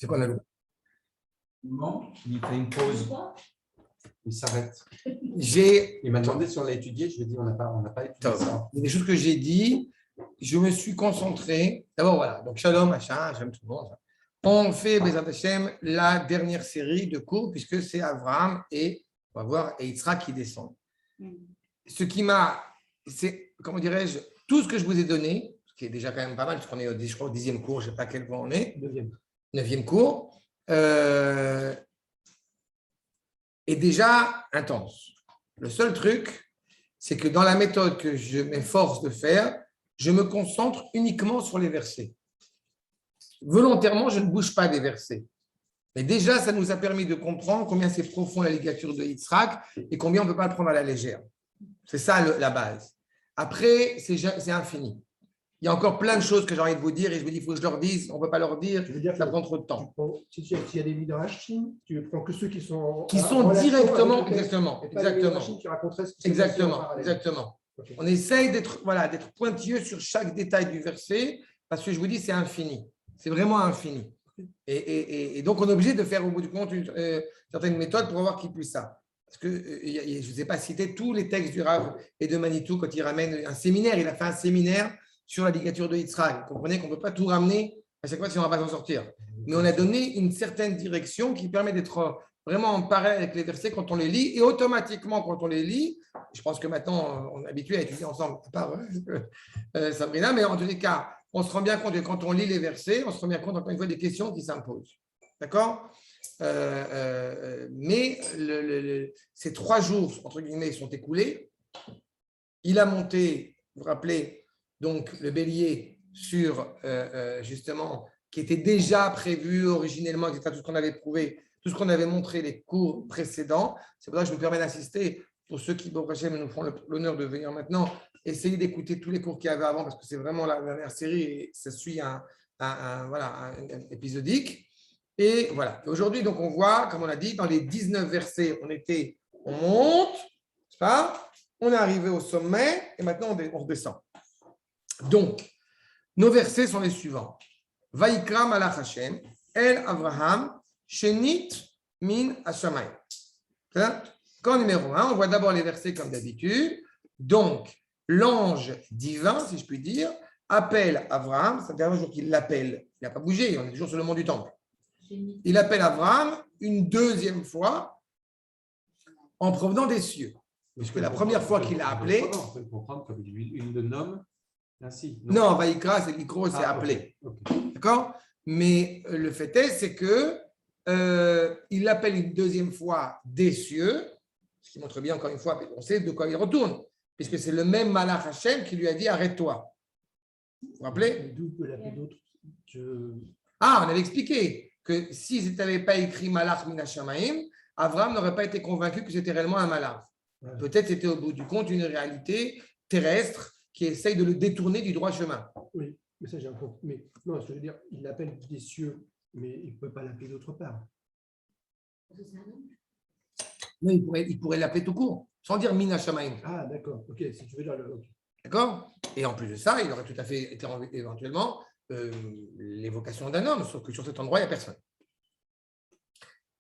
C'est quoi la loi? Non, il fait une pause. Il s'arrête. Il m'a demandé si on l'a étudié. Je lui ai dit on n'a pas étudié ça. Il y a des choses que j'ai dit. Je me suis concentré. D'abord, voilà. Donc, shalom, machin, j'aime tout le monde. On fait, Bezat Hashem, la dernière série de cours, puisque c'est Abraham et, on va voir, et Yitzhak qui descendent. Ce qui m'a, c'est, comment dirais-je, tout ce que je vous ai donné, ce qui est déjà quand même pas mal, parce qu'on est, je crois, au 10e cours, je ne sais pas à quel point on est. 9e cours. Est déjà intense. Le seul truc, c'est que dans la méthode que je m'efforce de faire, je me concentre uniquement sur les versets. Volontairement, je ne bouge pas des versets. Mais déjà, ça nous a permis de comprendre combien c'est profond la ligature de Yitzhak et combien on ne peut pas le prendre à la légère. C'est ça la base. Après, c'est infini. Il y a encore plein de choses que j'ai envie de vous dire et je me dis, il faut que je leur dise, on ne peut pas leur dire, ça prend trop de temps. S'il y a des midrash, tu ne prends que ceux qui sont directement, exactement. Okay. On essaye d'être pointilleux sur chaque détail du verset parce que je vous dis, c'est infini. C'est vraiment infini. Et donc, on est obligé de faire au bout du compte une certaine méthode pour voir qui puisse ça. Parce que je ne vous ai pas cité tous les textes du Rav et de Manitou quand il ramène un séminaire. Il a fait un séminaire sur la ligature de Yitzhak. Vous comprenez qu'on ne peut pas tout ramener à chaque fois si on ne va pas s'en sortir. Mais on a donné une certaine direction qui permet d'être vraiment en parallèle avec les versets quand on les lit. Et automatiquement, quand on les lit, je pense que maintenant, on est habitué à étudier ensemble, à part Sabrina, mais en tous les cas, on se rend bien compte que quand on lit les versets, on se rend bien compte, encore une fois, des questions qui s'imposent. D'accord ? Mais ces 3 jours, entre guillemets, sont écoulés. Il a monté, vous vous rappelez, donc le bélier sur, justement, qui était déjà prévu originellement, etc., tout ce qu'on avait prouvé, tout ce qu'on avait montré les cours précédents. C'est pour ça que je me permets d'insister, pour ceux qui, nous font l'honneur de venir maintenant, essayez d'écouter tous les cours qu'il y avait avant, parce que c'est vraiment la dernière série et ça suit un épisodique. Et voilà. Aujourd'hui, donc, on voit, comme on l'a dit, dans les 19 versets, on monte, c'est pas, on est arrivé au sommet et maintenant on redescend. Donc, nos versets sont les suivants. Vaikra malach Hashem, El Avraham, Shenit min Hashamayim. Quand numéro 1, on voit d'abord les versets comme d'habitude. Donc, l'ange divin, si je puis dire, appelle Abraham. C'est le dernier jour qu'il l'appelle. Il n'a pas bougé, on est toujours sur le mont du Temple. Il appelle Abraham une deuxième fois en provenant des cieux. Puisque la première fois qu'il l'a appelé. On peut le comprendre comme il le nomme ainsi. Non, Vaikra, c'est l'icro, c'est appelé. Okay. D'accord ? Mais le fait est, c'est que il l'appelle une deuxième fois des cieux, ce qui montre bien encore une fois, on sait de quoi il retourne, puisque c'est le même Malach Hashem qui lui a dit arrête-toi. Vous vous rappelez ? D'où peut l'appeler d'autres. Ah, on avait expliqué que si tu n'avais pas écrit Malach min Hashamayim, Abraham n'aurait pas été convaincu que c'était réellement un Malach. Ouais. Peut-être c'était au bout du compte une réalité terrestre qui essaye de le détourner du droit chemin. Oui, mais ça j'ai un compte. Mais non, ce que je veux dire, il l'appelle des cieux, mais il ne peut pas l'appeler d'autre part. Non, il pourrait l'appeler tout court, sans dire Min Hashamayim. Ah, d'accord. Ok, si tu veux dire le. Okay. D'accord ? Et en plus de ça, il aurait tout à fait été éventuellement l'évocation d'un homme, sauf que sur cet endroit, il n'y a personne.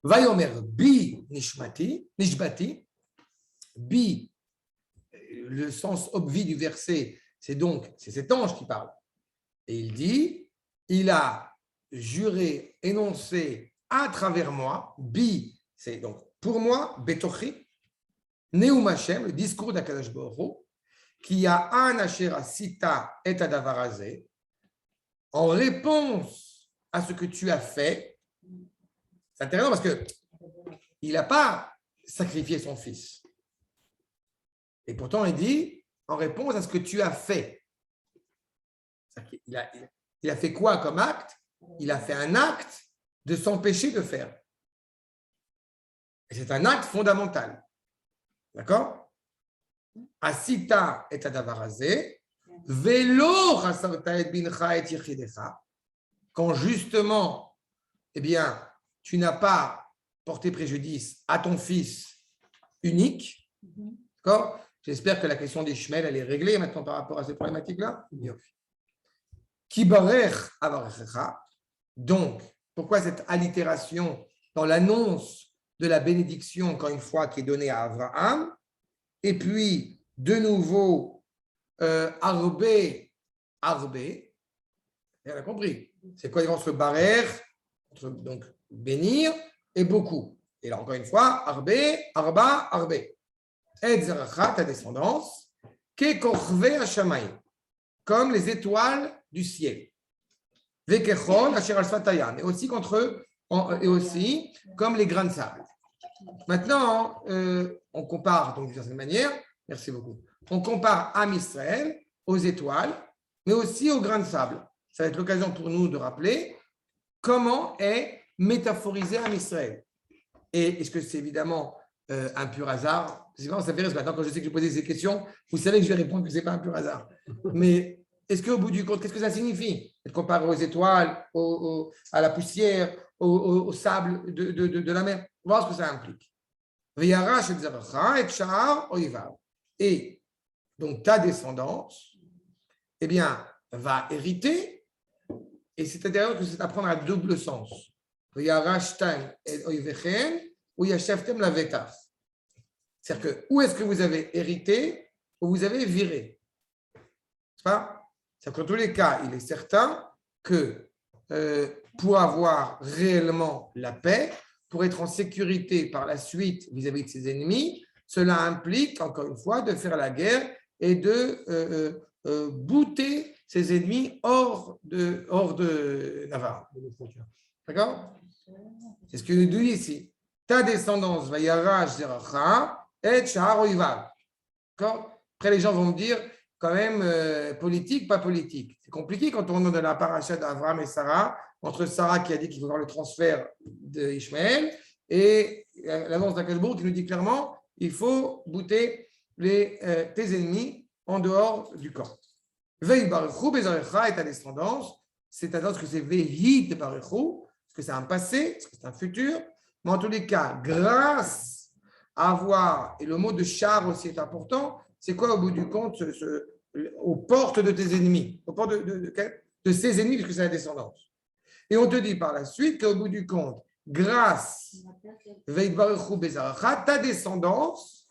Vayomer bi nishbati, bi, le sens obvi du verset, c'est cet ange qui parle. Et il dit, il a juré, énoncé à travers moi, bi, c'est donc pour moi, betochi, neum Hashem, le discours d'Akadosh Baruch Hu, qui a un Asher Sita et Adavarazé, en réponse à ce que tu as fait. C'est intéressant parce qu'il n'a pas sacrifié son fils. Et pourtant, il dit, en réponse à ce que tu as fait. Il a fait quoi comme acte ? Il a fait un acte de s'empêcher de faire. Et c'est un acte fondamental. D'accord ? Asita et adavarazé, velo rasarta et bincha et yichidecha. Quand justement, eh bien, tu n'as pas porté préjudice à ton fils unique. D'accord ? J'espère que la question d'Ishmael, elle est réglée maintenant par rapport à cette problématique-là. Kibarech avarecha. Donc, Pourquoi cette allitération dans l'annonce de la bénédiction, encore une fois, qui est donnée à Abraham? Et puis, de nouveau, Arbé, Arbé. On a compris. C'est quoi entre barer, donc bénir, et beaucoup. Et là, encore une fois, Arbé, Arba, Arbé. Et Zeracha, ta descendance, Kekorve Hashamayim, comme les étoiles du ciel. Vekechon, Asher al Sfatayan, et aussi comme les grains de sable. Maintenant, on compare, donc d'une certaine manière, merci beaucoup, on compare Am Israël aux étoiles, mais aussi aux grains de sable. Ça va être l'occasion pour nous de rappeler comment est métaphorisé Am Israël. Et est-ce que c'est évidemment un pur hasard? C'est vraiment, ça fait rire, maintenant quand je sais que je posais ces questions, vous savez que je vais répondre que ce n'est pas un pur hasard. Mais est-ce qu'au bout du compte, qu'est-ce que ça signifie? Être comparé aux étoiles, à la poussière, au sable de la mer. On va voir ce que ça implique. Et donc ta descendance, eh bien, va hériter, et c'est-à-dire que c'est à prendre à double sens. C'est-à-dire que où est-ce que vous avez hérité ou vous avez viré? C'est-à-dire qu'en tous les cas, il est certain que pour avoir réellement la paix, pour être en sécurité par la suite vis-à-vis de ses ennemis, cela implique, encore une fois, de faire la guerre et de bouter ses ennemis hors de Navarre. D'accord? C'est ce que nous dit ici. Ta descendance va yarach zeracha et shahar oivav. D'accord? Après, les gens vont me dire, quand même, politique, pas politique. C'est compliqué quand on est dans la paracha d'Abraham et Sarah, entre Sarah qui a dit qu'il faut faire le transfert d'Ishmaël et l'annonce d'Akashbourg qui nous dit clairement il faut bouter tes ennemis en dehors du camp. Veille Baruchou, Bezarecha et ta descendance, c'est-à-dire que c'est Vehi Baruchou, parce que c'est un passé, parce que c'est un futur, mais en tous les cas, grâce à avoir, et le mot de char aussi est important, c'est quoi au bout du compte, aux portes de tes ennemis, aux portes de ses ennemis, puisque c'est la descendance. Et on te dit par la suite qu'au bout du compte, grâce ta descendance,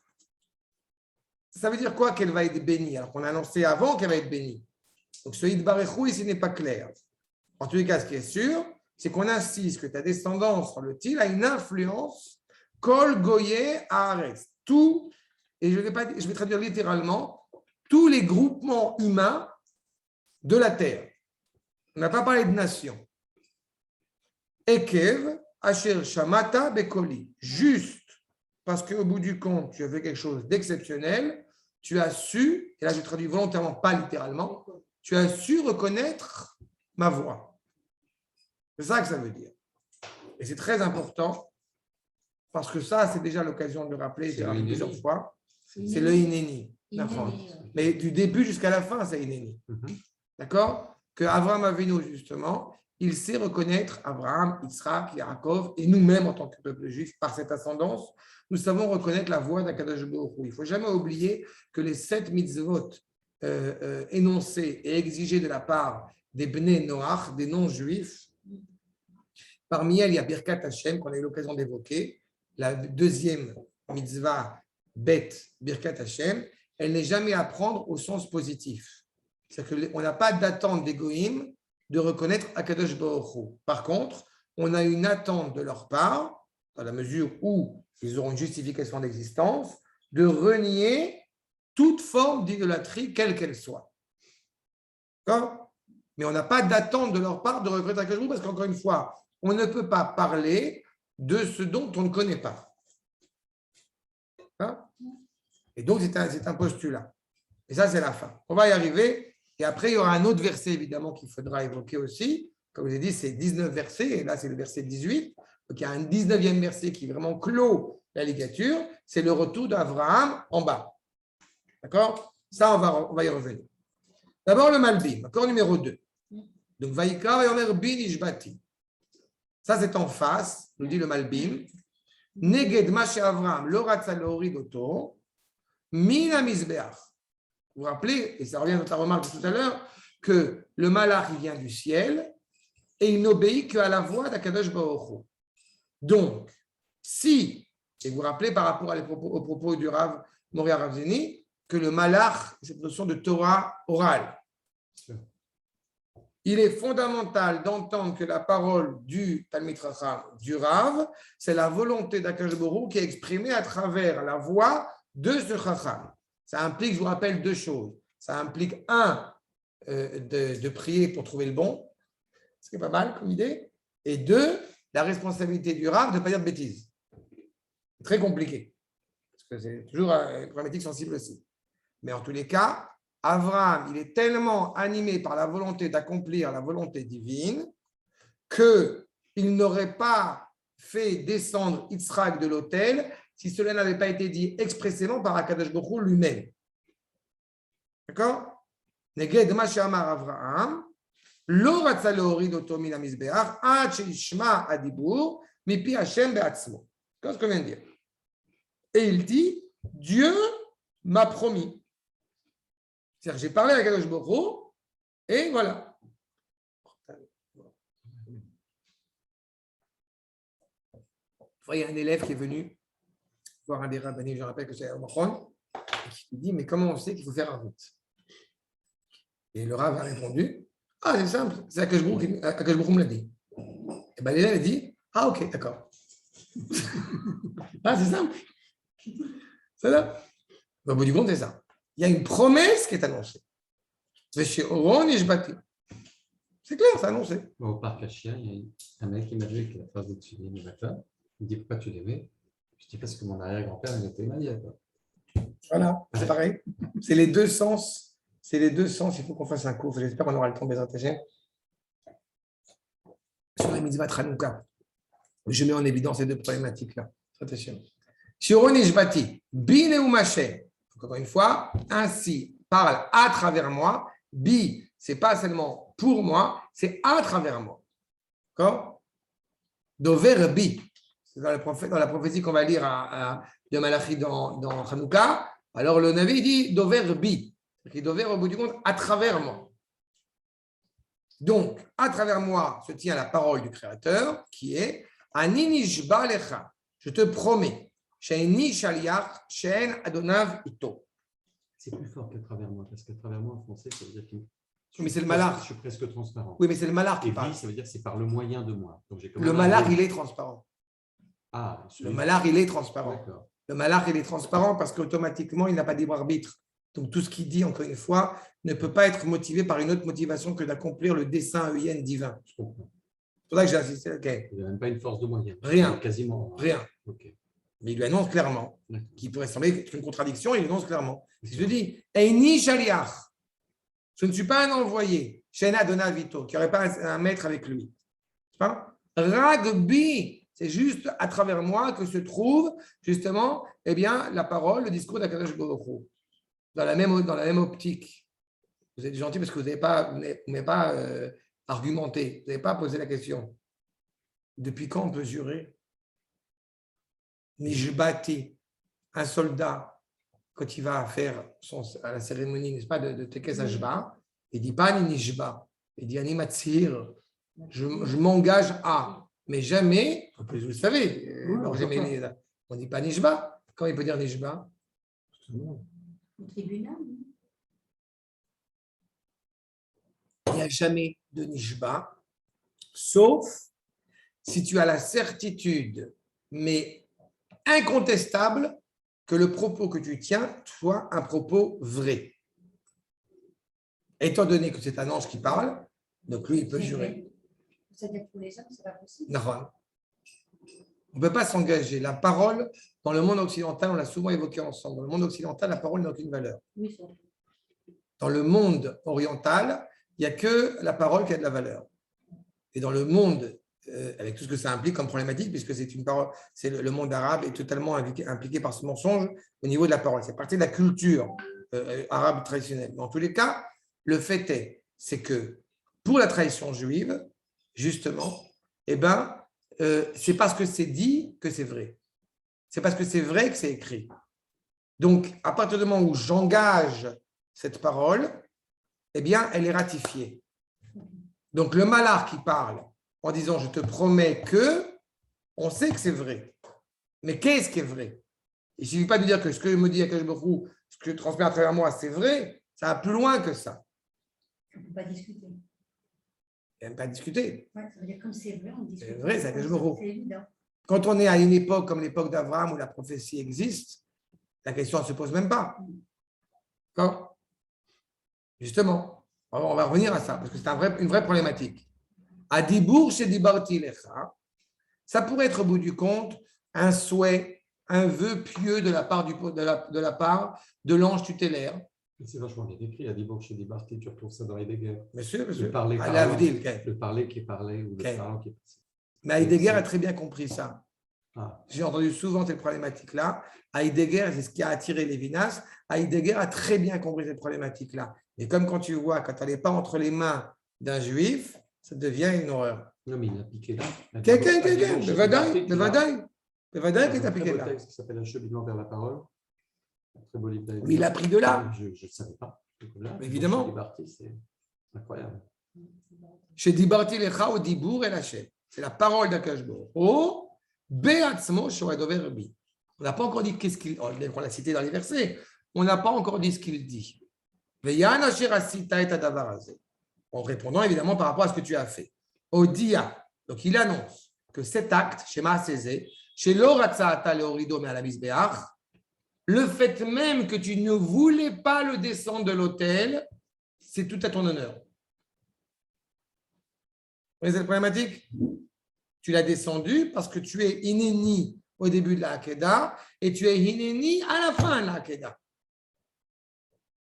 ça veut dire quoi qu'elle va être bénie? Alors qu'on a annoncé avant qu'elle va être bénie. Donc ce Yidbarechou ici n'est pas clair. En tous les cas, ce qui est sûr, c'est qu'on insiste que ta descendance, semble-t-il, a une influence kol goye haaretz. Tout, et je vais traduire littéralement, tous les groupements humains de la terre. On n'a pas parlé de nation. Ekev, Asher Shamata Bekoli. Juste parce qu'au bout du compte, tu as fait quelque chose d'exceptionnel, tu as su, et là je traduis volontairement, pas littéralement, tu as su reconnaître ma voix. C'est ça que ça veut dire. Et c'est très important, parce que ça, c'est déjà l'occasion de le rappeler plusieurs fois. C'est le Hineni. Mais du début jusqu'à la fin, c'est Hineni. D'accord? Que Abraham Avinu, justement, il sait reconnaître Abraham, Yitzhak, Yaakov, et nous-mêmes, en tant que peuple juif, par cette ascendance, nous savons reconnaître la voix d'Akadosh Baruch Hu. Il ne faut jamais oublier que les 7 mitzvot énoncés et exigés de la part des Bnei Noach, des non-juifs, parmi elles, il y a Birkat Hashem, qu'on a eu l'occasion d'évoquer, la deuxième mitzvah, Bet, Birkat Hashem, elle n'est jamais à prendre au sens positif. C'est-à-dire qu'on n'a pas d'attente des Goïm de reconnaître Akadosh Baruch Hu. Par contre, on a une attente de leur part, dans la mesure où ils auront une justification d'existence, de renier toute forme d'idolâtrie, quelle qu'elle soit. D'accord? Mais on n'a pas d'attente de leur part de reconnaître Akadosh Baruch Hu, parce qu'encore une fois, on ne peut pas parler de ce dont on ne connaît pas. Hein? Et donc, c'est un postulat. Et ça, c'est la fin. On va y arriver. Et après, il y aura un autre verset, évidemment, qu'il faudra évoquer aussi. Comme je vous ai dit, c'est 19 versets. Et là, c'est le verset 18. Donc, il y a un 19e verset qui vraiment clôt la ligature. C'est le retour d'Abraham en bas. D'accord? Ça, on va y revenir. D'abord, le Malbim. Accord numéro 2. Donc, Vaïkra et Omer bin Ishbati. Ça, c'est en face, nous dit le Malbim. Neged Mashe Avraham, Loratza Loridoto, Mina Mizbeach. Vous vous rappelez, et ça revient à ta remarque de tout à l'heure, que le malach, il vient du ciel, et il n'obéit qu'à la voix d'Akadosh Baruch Hu. Donc, si, et vous vous rappelez par rapport aux propos du Rav Moria Ravzini, que le malach, cette notion de Torah orale, il est fondamental d'entendre que la parole du Talmid Chacham, du Rav, c'est la volonté d'Akadosh Baruch Hu qui est exprimée à travers la voix de ce Chacham. Ça implique, je vous rappelle, deux choses. Ça implique, de prier pour trouver le bon, ce qui est pas mal comme idée, et deux, la responsabilité du Rav de ne pas dire de bêtises. C'est très compliqué, parce que c'est toujours une problématique sensible aussi. Mais en tous les cas, Abraham, il est tellement animé par la volonté d'accomplir la volonté divine qu'il n'aurait pas fait descendre Yitzhak de l'autel si cela n'avait pas été dit expressément par Akadosh Baruch Hu lui-même. D'accord? Neged ma she'amar Avraham, lo ratza lehorid oto min hamizbeach, ad she'yishma hadibur mipi Hashem be'atzmo. C'est ce qu'on vient de dire. Et il dit, Dieu m'a promis. C'est-à-dire, j'ai parlé à Akadosh Baruch Hu, et voilà. Il y a un élève qui est venu voir un des rabbinés, je rappelle que c'est Omachon, qui lui dit, mais comment on sait qu'il faut faire un rite? Et le Rav a répondu, ah, c'est simple, c'est Akadosh Baruch Hu me l'a dit. Et bien l'élève a dit, ah, ok, d'accord. Ah, c'est simple. C'est là. Au bout du compte, c'est ça. Il y a une promesse qui est annoncée. C'est chez Oron et Jbati. C'est clair, c'est annoncé. Au parc à chiens, il y a un mec qui m'a dit avec la phrase de Tchili le matin. Il me dit pourquoi tu l'aimais? Je dis parce que mon arrière-grand-père il était marié. Voilà, c'est pareil. C'est les deux sens. C'est les deux sens. Il faut qu'on fasse un cours. J'espère qu'on aura le temps de les intéresser. Sur la mitzvah Hanouka, je mets en évidence ces deux problématiques-là. Attention. Shiron Ishbati, Bin ou Maché. Encore une fois, ainsi parle à travers moi. Bi, c'est pas seulement pour moi, c'est à travers moi. D'accord? Dover Bi. C'est dans la prophétie qu'on va lire de Malachi dans Hanouka. Alors le Navi dit Dover Bi. C'est Dover au bout du compte à travers moi. Donc, à travers moi se tient la parole du Créateur qui est Ani nishba lecha. Je te promets. Sheini shaliach she'en adonav ito. C'est plus fort qu'à travers moi, parce qu'à travers moi en français, ça veut dire que mais c'est le malach. Je suis presque transparent. Oui, mais c'est le malach qui et parle. vie, ça veut dire que c'est par le moyen de moi. Donc, le malach, il est transparent. Ah, le malach, il est transparent. D'accord. Le malach, il est transparent parce qu'automatiquement, il n'a pas de libre arbitre. Donc, tout ce qu'il dit, encore une fois, ne peut pas être motivé par une autre motivation que d'accomplir le dessein EIN divin. Je comprends. C'est pour ça que j'ai insisté. Okay. Il n'y a même pas une force de moyen. Rien. Quasiment. Rien. Okay. Mais il lui annonce clairement, qui pourrait sembler être une contradiction, il annonce clairement. Si je dis, Eini Shaliach, je ne suis pas un envoyé, Shena Dona Vito, qui n'aurait pas un maître avec lui. Ragbi, c'est juste à travers moi que se trouve justement la parole, le discours d'Akadosh Baruch Hu. Dans la même optique. Vous êtes gentil parce que vous n'avez pas argumenté, vous n'avez pas posé la question. Depuis quand on peut jurer? Nishbati, un soldat, quand il va faire à la cérémonie, n'est-ce pas, de Tekes Hashba, il ne dit pas Nishba, il dit Animatsir, je m'engage à, mais jamais, vous le savez, on ne dit pas Nishba. Comment il peut dire Nishba? Au tribunal. Il n'y a jamais de Nishba, sauf si tu as la certitude, mais incontestable, que le propos que tu tiens soit un propos vrai. Étant donné que c'est un ange qui parle, donc lui, il peut jurer. C'est-à-dire que pour les hommes, ce n'est pas possible. Non. On ne peut pas s'engager. La parole, dans le monde occidental, on l'a souvent évoqué ensemble, dans le monde occidental, la parole n'a aucune valeur. Oui, dans le monde oriental, il n'y a que la parole qui a de la valeur. Et dans le monde, avec tout ce que ça implique comme problématique, puisque c'est une parole, c'est le monde arabe est totalement impliqué par ce mensonge au niveau de la parole. C'est partie de la culture arabe traditionnelle. Mais en tous les cas, le fait c'est que pour la tradition juive, justement, c'est parce que c'est dit que c'est vrai. C'est parce que c'est vrai que c'est écrit. Donc, à partir du moment où j'engage cette parole, elle est ratifiée. Donc, le malach qui parle, en disant je te promets que, on sait que c'est vrai. Mais qu'est-ce qui est vrai? Il ne suffit pas de dire que ce que me dit Akadosh Baruch Hu, ce que je transmets à travers moi, c'est vrai. Ça va plus loin que ça. On ne peut pas discuter. Il n'y a pas à discuter. Ouais, ça veut dire comme c'est vrai, on discute. C'est vrai, c'est Akadosh Baruch Hu. C'est évident. Quand on est à une époque comme l'époque d'Abraham où la prophétie existe, la question ne se pose même pas. D'accord? Justement, on va revenir à ça, parce que c'est une vraie problématique. À Dibour chez Dibarti Lecha, ça pourrait être au bout du compte un souhait, un vœu pieux de la part de l'ange tutélaire. C'est vachement bien écrit, à Dibour chez Dibarti, tu retrouves ça dans Heidegger. Monsieur. Le parler À parlant, l'Avdil, le parler qui est parlé ou le Ok. parlant qui est passé. Mais Heidegger a très bien compris ça. Ah. J'ai entendu souvent cette problématique-là. Heidegger, c'est ce qui a attiré Lévinas. Heidegger a très bien compris cette problématique-là. Et comme quand tu vois, quand elle n'est pas entre les mains d'un juif, ça devient une horreur. Non, mais il l'a piqué là. Quelqu'un, de Vadaï qui est appliqué Un là. texte qui s'appelle Un cheminement vers la parole. Un très beau livre d'Heidegger. Mais il a pris de là. Je ne savais pas. Là, Évidemment. Dibarti, c'est incroyable. Chez Dibarti Lecha au Dibour et Lachem. C'est la parole d'Akadosh Baruch Hu. Oh, Beatzmo Shoradover Rabbi. On n'a pas encore dit qu'est-ce qu'il. On l'a cité dans les versets. On n'a pas encore dit ce qu'il dit. Veyan asher asita et adavar hazeh. En répondant évidemment par rapport à ce que tu as fait. Odia. Donc il annonce que cet acte, chez Maasezé, chez l'Oratzaata Leorido mais à la Misbeach, le fait même que tu ne voulais pas le descendre de l'autel, c'est tout à ton honneur. Vous voyez cette problématique? Tu l'as descendu parce que tu es inéni au début de la Hakeda et tu es inéni à la fin de la Hakeda.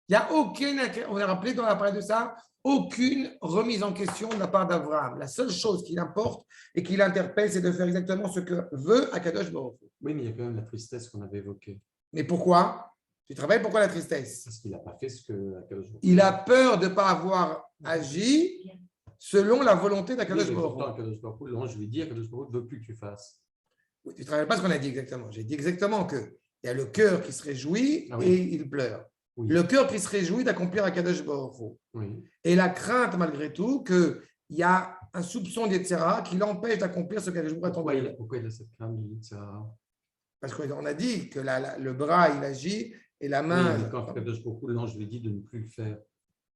Il n'y a aucune, on a rappelé quand on a parlé de ça, aucune remise en question de la part d'Abraham. La seule chose qui l'importe et qui l'interpelle, c'est de faire exactement ce que veut Akadosh Baruch Hu. Oui, mais il y a quand même la tristesse qu'on avait évoquée. Mais pourquoi? Tu te rappelles pourquoi la tristesse? Parce qu'il n'a pas fait ce que Akadosh Baruch Hu. Il a peur de ne pas avoir agi selon la volonté d'Akadosh Baruch Hu. Pourtant, Akadosh Baruch Hu, l'ange lui dit Akadosh Baruch Hu ne veut plus que tu fasses. Oui, tu ne te rappelles pas ce qu'on a dit exactement. J'ai dit exactement qu'il y a le cœur qui se réjouit et il pleure. Oui. Le cœur qui se réjouit d'accomplir Akadosh Baruch Hu. Oui. Et la crainte, malgré tout, qu'il y a un soupçon d'Yetzera qui l'empêche d'accomplir ce qu'Akadosh Baruch Hu attend. Pourquoi il a cette crainte de Yetzera? Parce qu'on a dit que le bras, il agit et la main. Oui, quand Akadosh Baruch Hu, l'ange lui dit de ne plus le faire.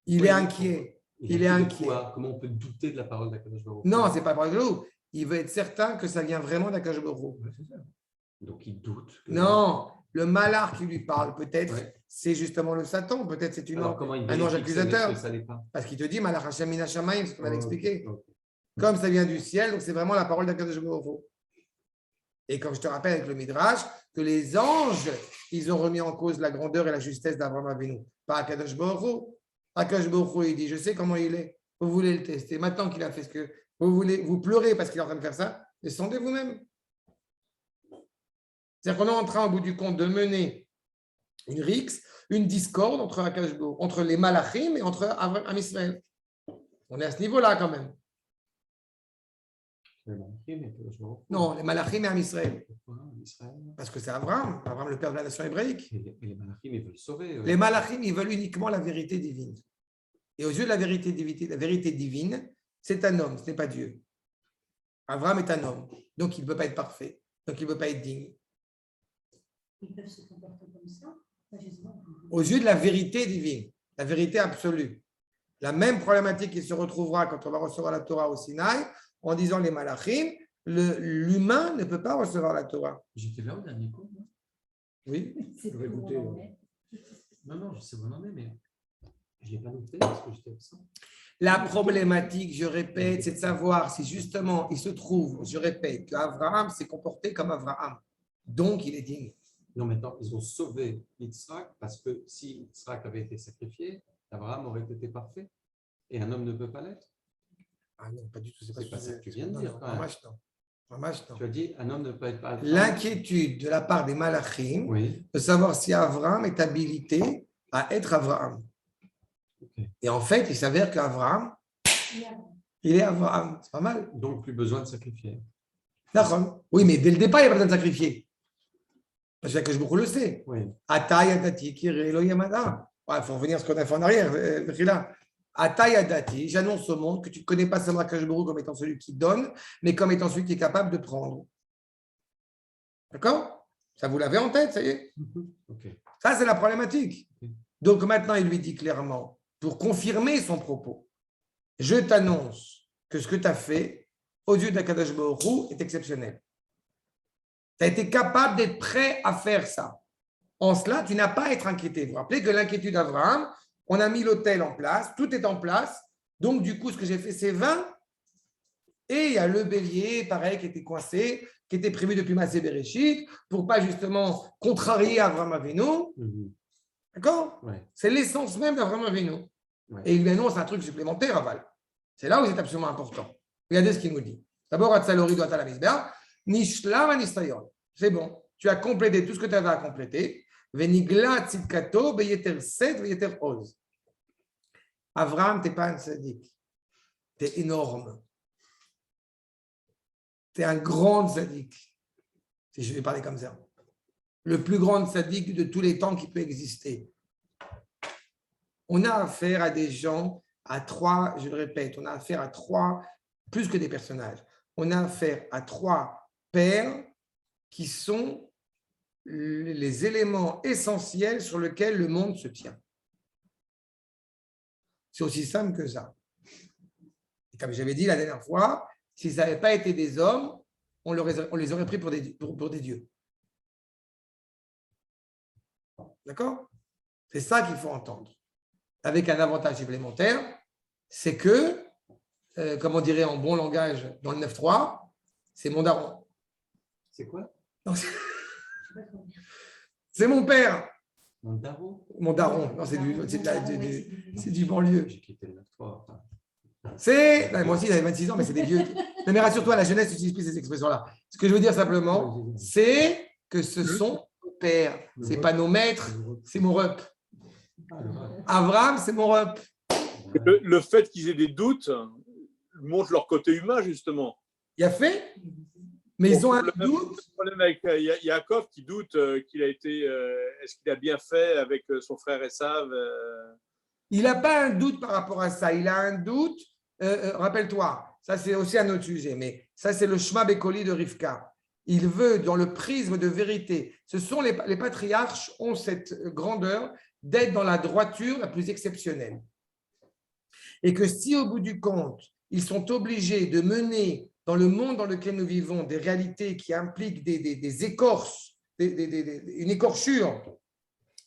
Il est inquiet. Il est inquiet. Comment on peut douter de la parole d'Akadosh Baruch Hu? Non, ce n'est pas par exemple. Il veut être certain que ça vient vraiment d'Akadosh Baruch Hu. Ouais, c'est ça. Donc il doute. Non, le malard qui lui parle, peut-être, Ouais. c'est justement le Satan. Peut-être c'est Alors, comment il un ange vérifie que ça accusateur. n'est- que ça l'est pas? Parce qu'il te dit Malach Hashem min hashamayim, c'est ce qu'on avait expliqué. Ok. Comme ça vient du ciel, donc c'est vraiment la parole d'Akadosh Baruch Hu. Et comme je te rappelle avec le Midrash, que les anges, ils ont remis en cause la grandeur et la justesse d'Abraham Avinu. Pas Akadosh Baruch Hu. Akadosh Baruch Hu, il dit, je sais comment il est. Vous voulez le tester. Maintenant qu'il a fait ce que vous voulez, vous pleurez parce qu'il est en train de faire ça, descendez vous-même. C'est-à-dire qu'on est en train, au bout du compte, de mener une rixe, une discorde entre les Malachim et entre Am Israël. On est à ce niveau-là quand même. Non, les Malachim et Am Israël. Pourquoi Israël? Parce que c'est Abraham, le père de la nation hébraïque. Et les Malachim, ils veulent sauver. Les Malachim, ils veulent uniquement la vérité divine. Et aux yeux de la vérité divine, c'est un homme, ce n'est pas Dieu. Abraham est un homme, donc il ne peut pas être parfait, donc il ne peut pas être digne. Ils peuvent se comporter comme ça. Aux yeux de la vérité divine, la vérité absolue. La même problématique qui se retrouvera quand on va recevoir la Torah au Sinaï, en disant les Malachim, l'humain ne peut pas recevoir la Torah. J'étais là au dernier cours. Moi. Oui. C'est vais tout goûter, le monde, Non, je sais où on en est, mais je n'ai pas noté parce que j'étais absent. La problématique, je répète, c'est de savoir si justement il se trouve, je répète, qu'Abraham s'est comporté comme Abraham. Donc il est digne. Non, maintenant, ils ont sauvé Yitzhak parce que si Yitzhak avait été sacrifié, Abraham aurait été parfait. Et un homme ne peut pas l'être. Ah non, pas du tout. C'est pas ça que tu viens de Non, dire. non, quand même. Vraiment, non. Tu as dit un homme ne peut être pas. L'inquiétude de la part des Malachim Oui. de savoir si Abraham est habilité à être Abraham. Okay. Et en fait, il s'avère qu'Abraham, il est Abraham. C'est pas mal. Donc, plus besoin de sacrifier. D'accord. Oui, mais dès le départ, il n'y a pas besoin de sacrifier. Parce que beaucoup le sait. Oui. Ataï, atati, kiré, lo yamada. Il faut revenir à ce qu'on a fait en arrière. Là. Atayadati, j'annonce au monde que tu ne connais pas seulement Akadosh Baruch Hu comme étant celui qui donne, mais comme étant celui qui est capable de prendre. D'accord? Ça, vous l'avez en tête, ça y est? Okay. Ça, c'est la problématique. Donc maintenant, il lui dit clairement, pour confirmer son propos, je t'annonce que ce que tu as fait aux yeux d'Akadosh Baruch Hu est exceptionnel. Tu as été capable d'être prêt à faire ça. En cela, tu n'as pas à être inquiété. Vous vous rappelez que l'inquiétude d'Abraham, on a mis l'autel en place, tout est en place. Donc, du coup, ce que j'ai fait, c'est 20. Et il y a le bélier, pareil, qui était coincé, qui était prévu depuis Massé Bereshit, pour pas justement contrarier Abraham Avinu. D'accord? Ouais. C'est l'essence même d'Abraham Avinu. Ouais. Et il lui annonce un truc supplémentaire, Aval. C'est là où c'est absolument important. Regardez ce qu'il nous dit. D'abord, Atsalori doit à la misbeh, Nishlam anistayon. C'est bon. Tu as complété tout ce que tu avais à compléter. Venigla tzidkato beyeter set beyeter oz. Abraham, tu n'es pas un sadique. Tu es énorme. Tu es un grand sadique. Si je vais parler comme ça. Le plus grand sadique de tous les temps qui peut exister. On a affaire à des gens, à trois, je le répète, on a affaire à trois, plus que des personnages. On a affaire à trois pères qui sont les éléments essentiels sur lesquels le monde se tient. C'est aussi simple que ça. Et comme j'avais dit la dernière fois, si ça n'avait pas été des hommes, on les aurait pris pour des dieux. D'accord? C'est ça qu'il faut entendre. Avec un avantage supplémentaire, c'est que, comme on dirait en bon langage dans le 9.3, c'est mon daron. C'est quoi? Non, c'est mon père. Mon daron? Mon daron. Non, c'est du banlieue. J'ai quitté le 9-3. C'est. Non, moi aussi, j'avais 26 ans, mais c'est des vieux. Non, mais rassure-toi, la jeunesse n'utilise plus ces expressions-là. Ce que je veux dire simplement, c'est que ce sont nos pères. Ce n'est pas nos maîtres, c'est mon rep. Abraham, c'est mon rep. Le fait qu'ils aient des doutes montre leur côté humain, justement. Il a fait, mais ils ont un doute. Le problème avec Yaakov qui doute qu'il a été. Est-ce qu'il a bien fait avec son frère Esav Il n'a pas un doute par rapport à ça. Il a un doute. Rappelle-toi, ça c'est aussi un autre sujet, mais ça c'est le Shema Bekoli de Rivka. Il veut, dans le prisme de vérité, ce sont les patriarches ont cette grandeur d'être dans la droiture la plus exceptionnelle. Et que si au bout du compte, ils sont obligés de mener dans le monde dans lequel nous vivons des réalités qui impliquent des écorces, une écorchure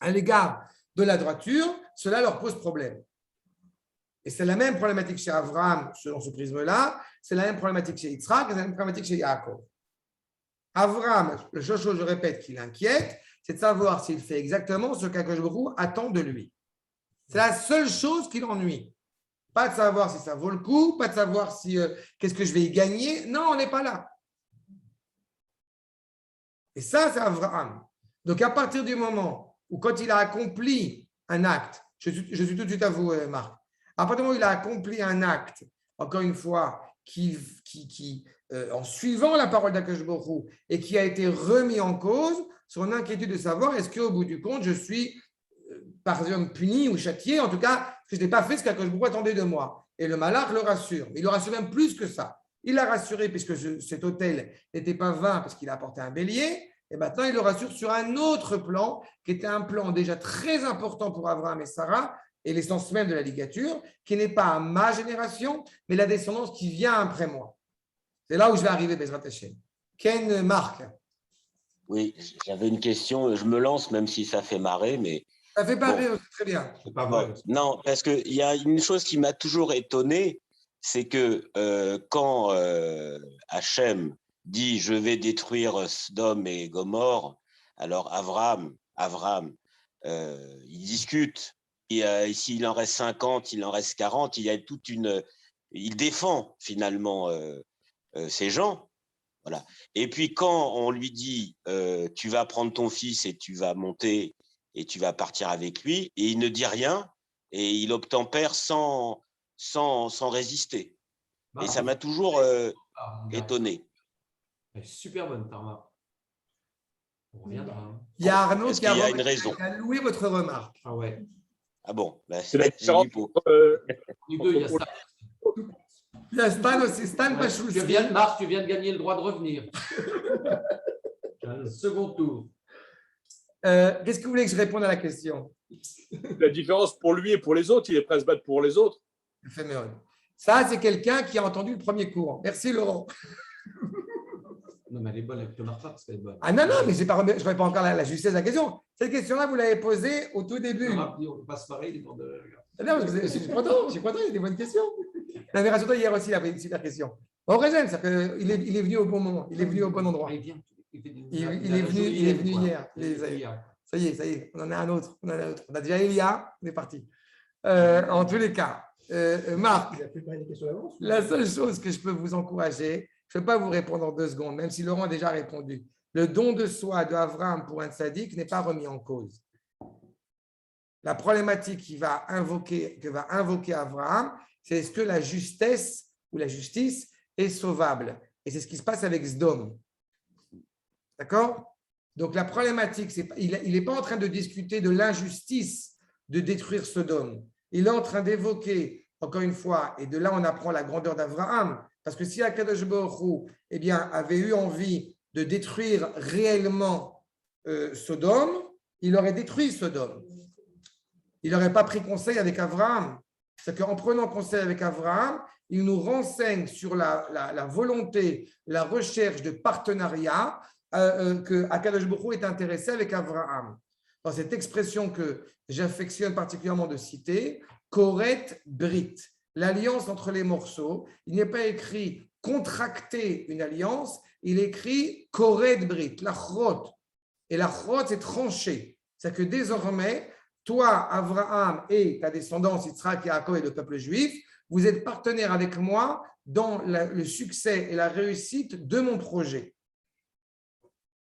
à l'égard de la droiture, cela leur pose problème. Et c'est la même problématique chez Abraham, selon ce prisme-là, c'est la même problématique chez Yitzhak, c'est la même problématique chez Yaakov. Abraham, la seule chose, je répète, qui l'inquiète, c'est de savoir s'il fait exactement ce qu'Akadosh Baruch Hu attend de lui. C'est la seule chose qui l'ennuie. Pas de savoir si ça vaut le coup, pas de savoir si qu'est-ce que je vais y gagner. Non, on n'est pas là. Et ça, c'est Abraham. Donc, à partir du moment où, quand il a accompli un acte, je suis tout de suite à vous, Marc, à partir du moment où il a accompli un acte, encore une fois, qui en suivant la parole d'Akadosh Baruch Hu et qui a été remis en cause, son inquiétude de savoir est-ce qu'au bout du compte, je suis par exemple puni ou châtié, en tout cas, que je n'ai pas fait ce qu'Akadosh Baruch Hu attendait de moi. Et le malach le rassure. Mais il le rassure même plus que ça. Il l'a rassuré puisque cet autel n'était pas vain parce qu'il a apporté un bélier. Et maintenant, il le rassure sur un autre plan qui était un plan déjà très important pour Abraham et Sarah et l'essence même de la ligature, qui n'est pas ma génération, mais la descendance qui vient après moi. C'est là où je vais arriver, Bezrat Hashem. Ken Marc. Oui, j'avais une question. Je me lance, même si ça fait marrer, mais. Ça fait pas rire, très bien. C'est pas vrai. Non, parce qu'il y a une chose qui m'a toujours étonné, c'est que quand Hachem dit « je vais détruire Sodome et Gomorrhe », alors Abraham, il discute. S'il en reste 50, il en reste 40, il y a toute une. Il défend finalement ces gens. Voilà. Et puis quand on lui dit tu vas prendre ton fils et tu vas monter et tu vas partir avec lui, et il ne dit rien et il obtempère sans résister. Et ça m'a toujours étonné. Super bonne ta remarque. On reviendra. Il y a Arnaud Est-ce qui qu'il y a une raison? a loué votre remarque. Ah ouais. Ah bon, C'est la j'ai différence l'hypo. entre, Les deux, il y a ça. Il y a Stan aussi, Stan Pachulski. Mars, tu viens de gagner le droit de revenir. Un second tour. Qu'est-ce que vous voulez que je réponde à la question? la différence pour lui et pour les autres. Il est prêt à se battre pour les autres. Ça, c'est quelqu'un qui a entendu le premier cours. Merci, Laurent. Non, mais elle est bonne, elle te marque pas parce qu'elle est bonne. Ah non, je ne réponds pas encore à la justesse de la question. Cette question-là, vous l'avez posée au tout début. On ne peut pas se pareil, il demande de... Non, parce que je suis content, il y a des bonnes questions. La version hier aussi, il avait une super question. Au Régène, c'est-à-dire qu'il est, il est venu au bon moment, il est venu au bon endroit. Il est venu hier. Ça y est, on en a un autre. On a déjà Elia, on est parti. En tous les cas, Marc, la seule chose que je peux vous encourager, je ne peux pas vous répondre en 2 secondes, même si Laurent a déjà répondu. Le don de soi de Abraham pour un tzaddik n'est pas remis en cause. La problématique que va invoquer Abraham, c'est est-ce que la justesse ou la justice est sauvable. Et c'est ce qui se passe avec Sdom. D'accord? Donc la problématique, il n'est pas en train de discuter de l'injustice de détruire Sodome. Il est en train d'évoquer, encore une fois, et de là on apprend la grandeur d'Abraham, parce que si Akadosh Baruch Hu, avait eu envie de détruire réellement Sodome, il aurait détruit Sodome. Il n'aurait pas pris conseil avec Abraham. C'est qu'en prenant conseil avec Abraham, il nous renseigne sur la volonté, la recherche de partenariat que Akadosh Baruch Hu est intéressé avec Abraham. Dans cette expression que j'affectionne particulièrement de citer, Koret Brit, l'alliance entre les morceaux, il n'est pas écrit contracter une alliance, il est écrit Koret Brit, la chrot. Et la chrot, c'est tranché. C'est que désormais, toi, Abraham et ta descendance, Yitzhak, Yaakov et le peuple juif, vous êtes partenaires avec moi dans le succès et la réussite de mon projet.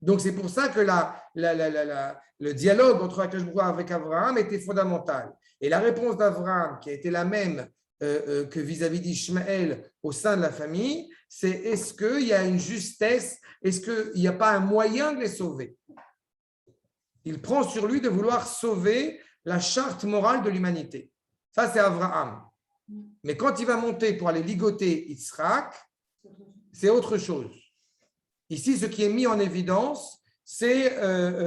Donc, c'est pour ça que le dialogue entre Akadosh Baruch Hu avec Abraham était fondamental. Et la réponse d'Abraham, qui a été la même que vis-à-vis d'Ishmaël au sein de la famille, c'est est-ce qu'il y a une justesse, est-ce qu'il n'y a pas un moyen de les sauver? Il prend sur lui de vouloir sauver la charte morale de l'humanité. Ça, c'est Abraham. Mais quand il va monter pour aller ligoter Yitzhak, c'est autre chose. Ici, ce qui est mis en évidence, c'est,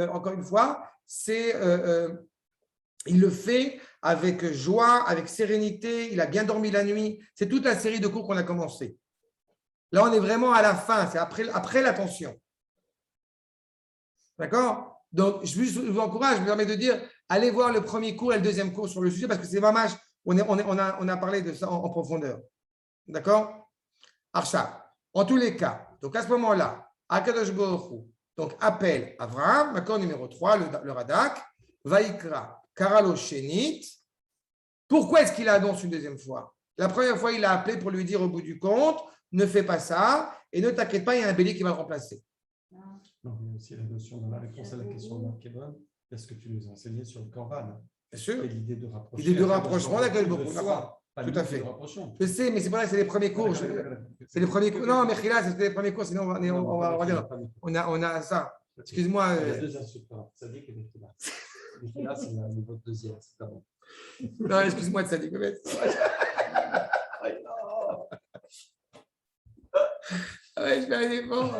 encore une fois, il le fait avec joie, avec sérénité, il a bien dormi la nuit. C'est toute la série de cours qu'on a commencé. Là, on est vraiment à la fin, c'est après l'attention. D'accord? Donc, je vous encourage, je me permets de dire, allez voir le premier cours et le deuxième cours sur le sujet parce que c'est mamash, on a parlé de ça en profondeur. D'accord? Archa, en tous les cas, donc à ce moment-là, Akadosh Baruch Hu, donc appelle Abraham, accord numéro 3, le Radak, Vaikra, Karalo Shenit. Pourquoi est-ce qu'il annonce une deuxième fois? La première fois, il l'a appelé pour lui dire au bout du compte, ne fais pas ça et ne t'inquiète pas, il y a un bélier qui va le remplacer. Non, il y a aussi la notion dans la réponse à la question de Marc Kevin, est-ce que tu nous as enseigné sur le Corban? Bien sûr. Et l'idée de rapprocher. L'idée de rapprochement, d'accord, beaucoup. Tout à fait. Je sais, mais c'est pas là, c'est les premiers cours. C'est les premiers cours. Non, mais Khila, c'est les premiers cours, sinon on va dire. On a ça. Excuse-moi. Il y a 2 insultants. Ça dit que Khila, c'est le niveau deuxième. C'est pas bon. Non, excuse-moi de ça, dit. Je vais aller voir.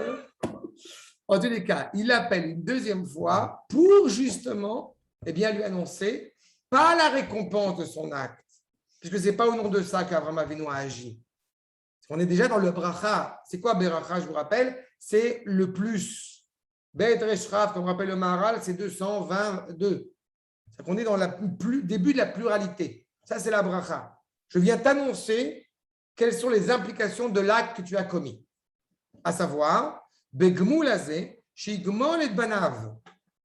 En tous les cas, il l'appelle une deuxième fois pour justement lui annoncer pas la récompense de son acte, puisque ce n'est pas au nom de ça qu'Abraham Avinu a agi. On est déjà dans le bracha. C'est quoi bracha, je vous rappelle? C'est le plus. Bet Reshraf, comme rappelle le Maharal, c'est 222. C'est qu'on est dans le début de la pluralité. Ça, c'est la bracha. Je viens t'annoncer quelles sont les implications de l'acte que tu as commis. À savoir, Begmoul Azeh, Shigmol et Banav.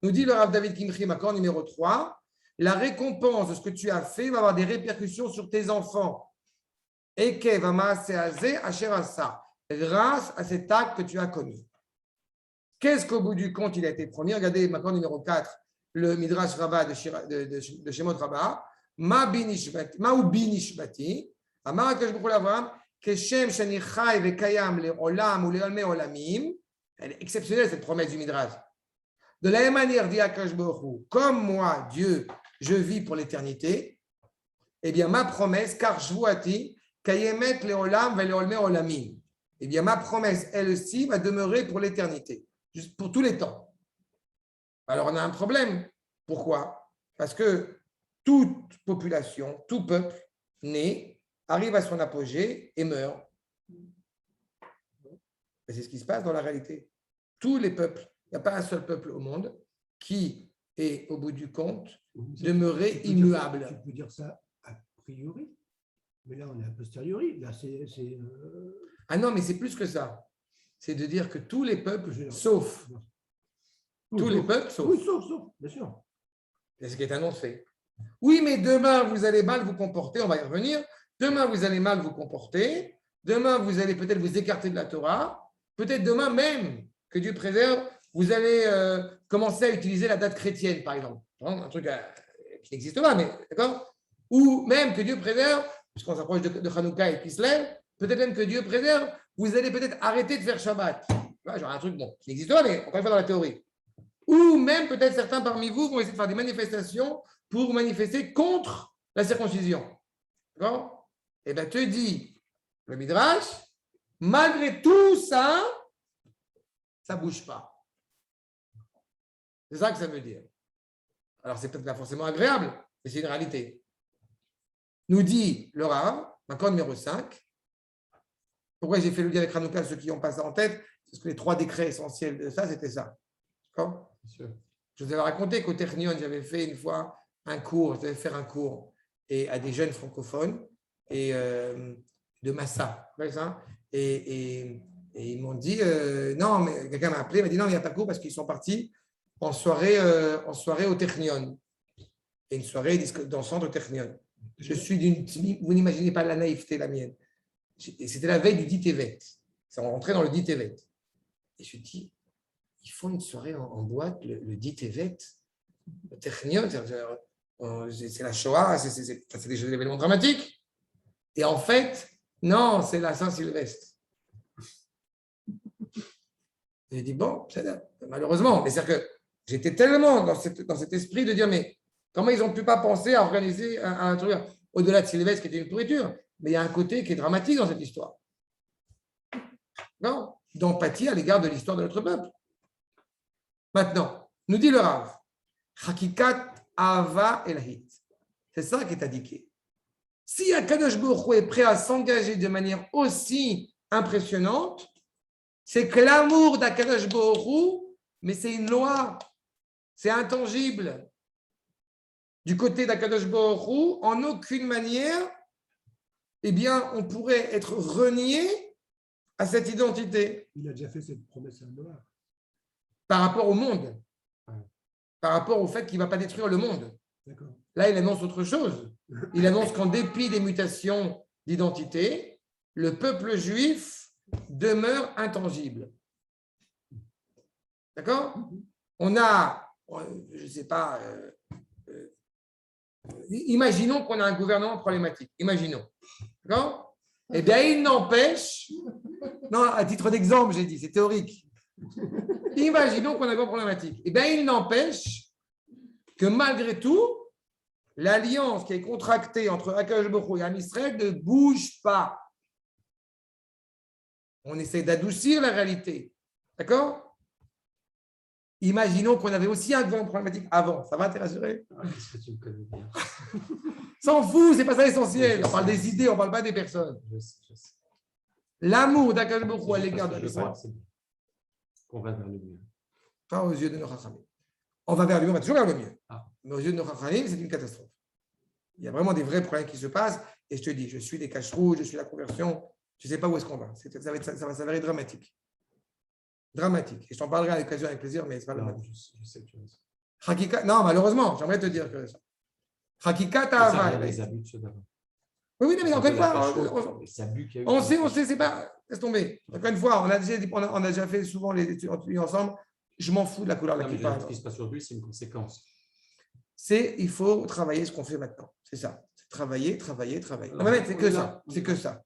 Nous dit le Rav David Kimchi, accord numéro 3, la récompense de ce que tu as fait va avoir des répercussions sur tes enfants. Ekev Amaase Azeh Asher Asa, grâce à cet acte que tu as commis. Qu'est-ce qu'au bout du compte il a été promis? Regardez maintenant numéro 4, le Midrash Rabbah de Shemot Rabbah. Ma ou binishbati, Amar Akadosh Baruch Hu l'Avraham, Keshem shani chai vekayam le'olam ou le'olmei olamim. Elle est exceptionnelle cette promesse du Midrash. De la même manière, dit Akadosh Baruch Hu, comme moi, Dieu, je vis pour l'éternité. eh bien, ma promesse, car Shvuati, Kayemet Leolam Ve'Leolme Olamim, eh bien, ma promesse, elle aussi, va demeurer pour l'éternité, juste pour tous les temps. Alors, on a un problème. Pourquoi? Parce que toute population, tout peuple né, arrive à son apogée et meurt. Et c'est ce qui se passe dans la réalité. Tous les peuples, il n'y a pas un seul peuple au monde qui est, au bout du compte, demeuré immuable. Tu peux dire ça a priori, mais là, on est a posteriori. Là, Ah non, mais c'est plus que ça. C'est de dire que tous les peuples, sauf. Tous les peuples, sauf. Oui, sauf, bien sûr. C'est ce qui est annoncé. Oui, mais demain, vous allez mal vous comporter, on va y revenir. Demain, vous allez mal vous comporter. Demain, vous allez peut-être vous écarter de la Torah. Peut-être demain même, que Dieu préserve, vous allez commencer à utiliser la date chrétienne, par exemple. Un truc qui n'existe pas, mais d'accord? Ou même que Dieu préserve, puisqu'on s'approche de Hanouka et Kislev, peut-être même que Dieu préserve, vous allez peut-être arrêter de faire Shabbat. Genre un truc bon, qui n'existe pas, mais encore une fois dans la théorie. Ou même peut-être certains parmi vous vont essayer de faire des manifestations pour manifester contre la circoncision. D'accord? Eh bien, te dit le Midrash, malgré tout ça, ça ne bouge pas. C'est ça que ça veut dire. Alors, c'est peut-être pas forcément agréable, mais c'est une réalité. Nous dit le Rav, encore numéro 5. Pourquoi j'ai fait le lien avec Hanouka, ceux qui ont pas ça en tête? Parce que les 3 décrets essentiels de ça, c'était ça. D'accord? Je vous avais raconté qu'au Technion, j'avais fait une fois un cours, je devais faire un cours à des jeunes francophones et de Massa. Et ils m'ont dit, non, mais quelqu'un m'a appelé, il m'a dit, non, il n'y a pas de cours parce qu'ils sont partis en soirée au Technion. Et une soirée dansante au Technion. Je suis vous n'imaginez pas la naïveté, la mienne. Et c'était la veille du dit Tevet. Ça rentrait dans le dit Tevet. Et je me dis, ils font une soirée en boîte, le dit Tevet, le Technion, c'est la Shoah, c'est des événements dramatiques. Et en fait, non, c'est la Saint-Sylvestre. J'ai dit, bon, malheureusement, mais c'est-à-dire que j'étais tellement dans cet esprit de dire, mais comment ils n'ont pu pas penser à organiser un truc au-delà de Sylvestre qui était une pourriture, mais il y a un côté qui est dramatique dans cette histoire. Non, d'empathie à l'égard de l'histoire de notre peuple. Maintenant, nous dit le Rav, Hakikat Ava Elahit. C'est ça qui est indiqué. Si Akadosh Baruch Hu est prêt à s'engager de manière aussi impressionnante, c'est que l'amour d'Akadosh Baruch Hu, mais c'est une loi, c'est intangible. Du côté d'Akadosh Baruch Hu, en aucune manière, eh bien, on pourrait être renié à cette identité. Il a déjà fait cette promesse à Noah. Par rapport au monde, par rapport au fait qu'il ne va pas détruire le monde. D'accord. Là, il annonce autre chose. Il annonce qu'en dépit des mutations d'identité, le peuple juif demeure intangible. D'accord? On a, je ne sais pas, imaginons qu'on a un gouvernement problématique. Imaginons. D'accord? Eh bien, il n'empêche, non, à titre d'exemple, j'ai dit, c'est théorique. Imaginons qu'on a un gouvernement problématique. Eh bien, il n'empêche que malgré tout, l'alliance qui est contractée entre Akadosh Baruch Hu et Am Israël ne bouge pas. On essaie d'adoucir la réalité. D'accord? Imaginons qu'on avait aussi un gouvernement problématique avant. Ça va, t'es rassuré? Est-ce que tu me connais bien? S'en fout, c'est pas ça l'essentiel. On parle des idées, on ne parle pas des personnes. Je sais. L'amour d'Akadosh Baruch Hu à l'égard de l'Israël. On va vers le mieux. Pas aux yeux de nos Chachamim. On va vers le mieux, on va toujours vers le mieux. Ah. Mais aux yeux de nos Chachamim, c'est une catastrophe. Il y a vraiment des vrais problèmes qui se passent. Et je te dis, je suis des cache-rouges, je suis la conversion. Je ne sais pas où est-ce qu'on va. Ça va s'avérer dramatique. Dramatique. Et je t'en parlerai à l'occasion avec plaisir, mais ce n'est pas dramatique. Je sais que tu as raison. Hakika, non, malheureusement, j'aimerais te dire que ça. Hakika ta'ava. Les abus de ceux d'avant. Oui, mais encore une fois, on sait, c'est pas. Laisse tomber. Encore une fois, on a déjà fait souvent les études ensemble. Je m'en fous de la couleur de la kippa. Ce qui se passe aujourd'hui, c'est une conséquence. Il faut travailler ce qu'on fait maintenant. C'est ça. C'est travailler. Non, mais c'est que ça. C'est que ça.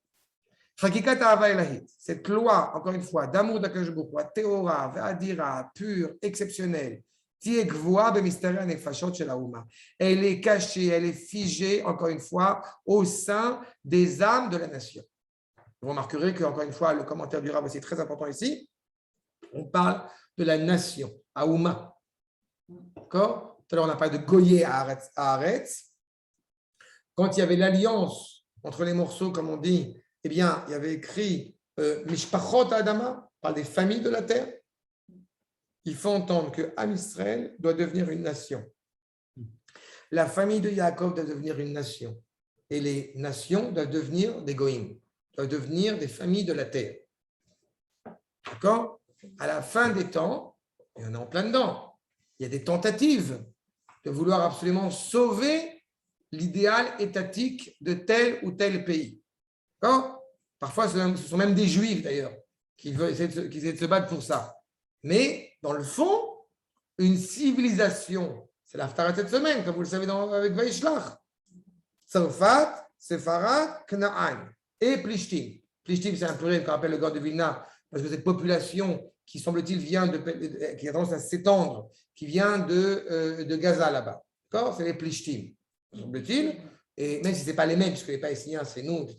Chakikat Ahava Elahit. Cette loi, encore une fois, d'amour d'Akadosh Baruch Hu, Théora, Adira, pure, exceptionnelle, Elle est cachée, elle est figée, encore une fois, au sein des âmes de la nation. Vous remarquerez qu'encore une fois, le commentaire du Rav, c'est très important ici. On parle de la nation, Aouma. D'accord? Tout à l'heure, on a parlé de Goyé à Haaretz. Quand il y avait l'alliance entre les morceaux, comme on dit, eh bien, il y avait écrit Mishpachot Adama, par des familles de la terre. Il faut entendre que Am Israël doit devenir une nation. La famille de Yaakov doit devenir une nation. Et les nations doivent devenir des Goïm, doivent devenir des familles de la terre. D'accord? À la fin des temps, et on est en plein dedans, il y a des tentatives de vouloir absolument sauver l'idéal étatique de tel ou tel pays. D'accord? Parfois, ce sont même des juifs d'ailleurs qui essaient de se battre pour ça. Mais dans le fond, une civilisation, c'est l'Haftarah de cette semaine, comme vous le savez avec Vaishlach. Tzarfat, Sepharad, Kna'an et Plishtim. Plishtim, c'est un pluriel qu'on appelle le Gaon de Vilna, parce que cette population qui, semble-t-il, qui a tendance à s'étendre, qui vient de Gaza là-bas. D'accord? C'est les Plishtim, semble-t-il. Et même si ce n'est pas les mêmes, puisque les Palestiniens, c'est nous, etc.